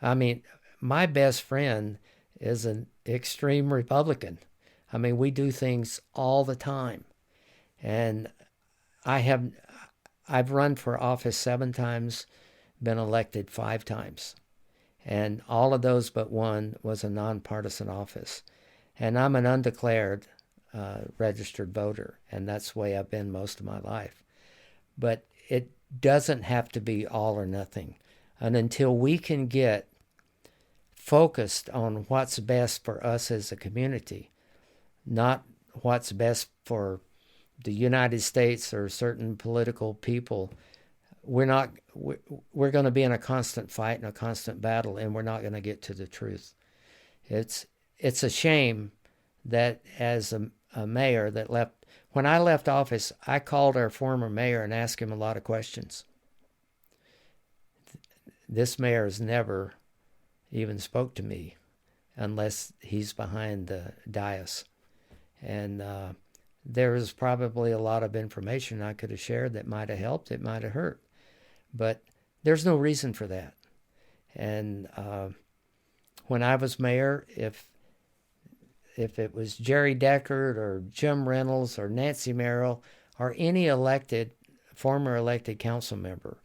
I mean, my best friend is an extreme Republican. I mean, we do things all the time. And I've run for office 7 times, been elected 5 times. And all of those but one was a nonpartisan office. And I'm an undeclared registered voter, and that's the way I've been most of my life. But it doesn't have to be all or nothing. And until we can get focused on what's best for us as a community, not what's best for the United States or certain political people, we're going to be in a constant fight and a constant battle, and we're not going to get to the truth. It's a shame that as a mayor that left, when I left office, I called our former mayor and asked him a lot of questions. this mayor has never even spoke to me unless he's behind the dais. And there is probably a lot of information I could have shared that might have helped, it might have hurt. But there's no reason for that. And when I was mayor, if it was Jerry Deckard or Jim Reynolds or Nancy Merrill or any former elected council member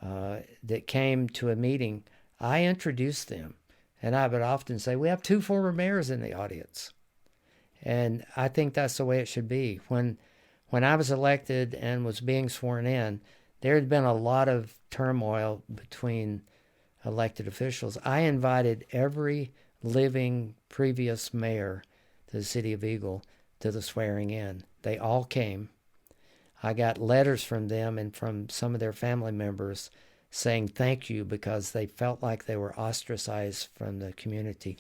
that came to a meeting, I introduced them. And I would often say, we have 2 former mayors in the audience. And I think that's the way it should be. When I was elected and was being sworn in, there had been a lot of turmoil between elected officials. I invited every living previous mayor to the city of Eagle to the swearing in. They all came. I got letters from them and from some of their family members saying thank you because they felt like they were ostracized from the community.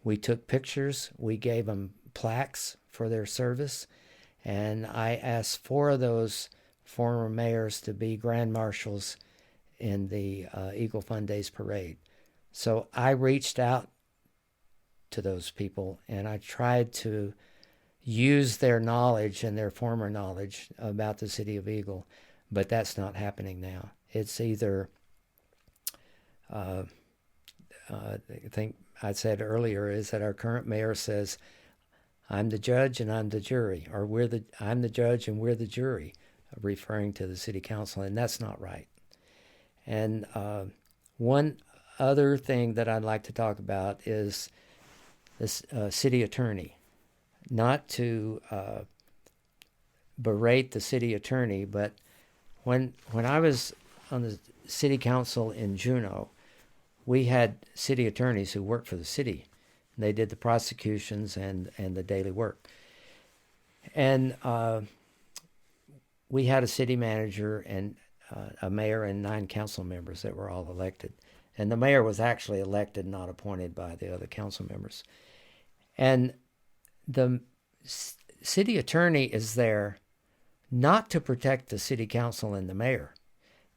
We took pictures. We gave them plaques for their service. And I asked 4 of those former mayors to be grand marshals in the Eagle Fun Days Parade. So I reached out to those people and I tried to use their knowledge and their former knowledge about the city of Eagle, but that's not happening now. It's either, I think I said earlier, is that our current mayor says, I'm the judge and I'm the jury, or I'm the judge and we're the jury, referring to the city council, and that's not right. And one other thing that I'd like to talk about is this city attorney. Not to berate the city attorney, but when I was on the city council in Juneau, we had city attorneys who worked for the city. They did the prosecutions and the daily work. And we had a city manager and a mayor and 9 council members that were all elected. And the mayor was actually elected, not appointed by the other council members. And the city attorney is there not to protect the city council and the mayor.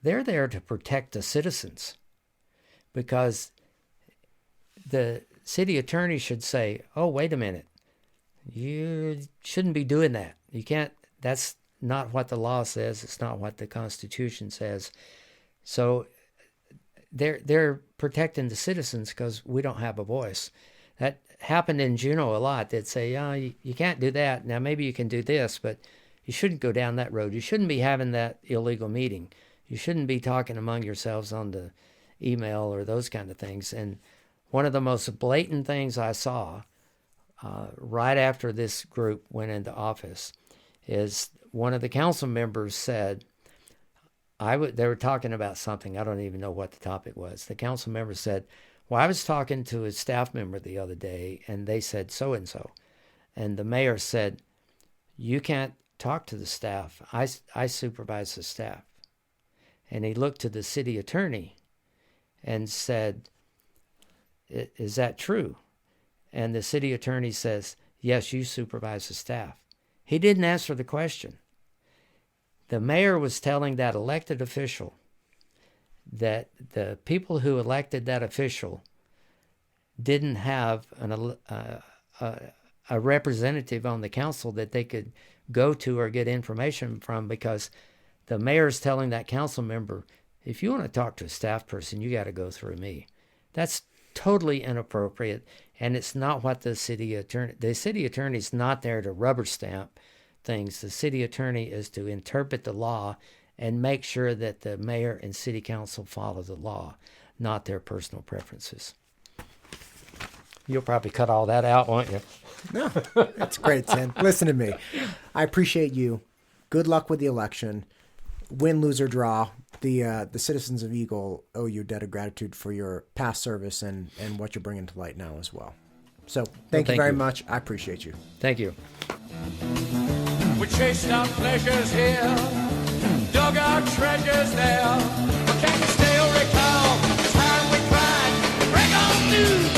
They're there to protect the citizens, because the city attorney should say, oh, wait a minute, you shouldn't be doing that. You can't, that's not what the law says. It's not what the Constitution says. So they're protecting the citizens because we don't have a voice. That happened in Juneau a lot. They'd say, oh, you can't do that. Now, maybe you can do this, but you shouldn't go down that road. You shouldn't be having that illegal meeting. You shouldn't be talking among yourselves on the email or those kind of things. And one of the most blatant things I saw right after this group went into office is one of the council members said, they were talking about something. I don't even know what the topic was. The council member said, well, I was talking to a staff member the other day, and they said so-and-so. And the mayor said, you can't talk to the staff. I supervise the staff. And he looked to the city attorney and said, is that true? And the city attorney says, yes, you supervise the staff. He didn't answer the question. The mayor was telling that elected official that the people who elected that official didn't have a representative on the council that they could go to or get information from, because the mayor's telling that council member, if you want to talk to a staff person, you got to go through me. That's totally inappropriate, and it's not what the city attorney's not there to rubber stamp things. The city attorney is to interpret the law and make sure that the mayor and city council follow the law, not their personal preferences. You'll probably cut all that out, won't you? No, that's great, Tim. Listen to me. I appreciate you. Good luck with the election. Win, lose, or draw. The citizens of Eagle owe you a debt of gratitude for your past service and what you're bringing to light now as well. So thank you very much. I appreciate you. Thank you. We chased our pleasures here, dug our treasures there. But can you still recall the time we cried, break on through?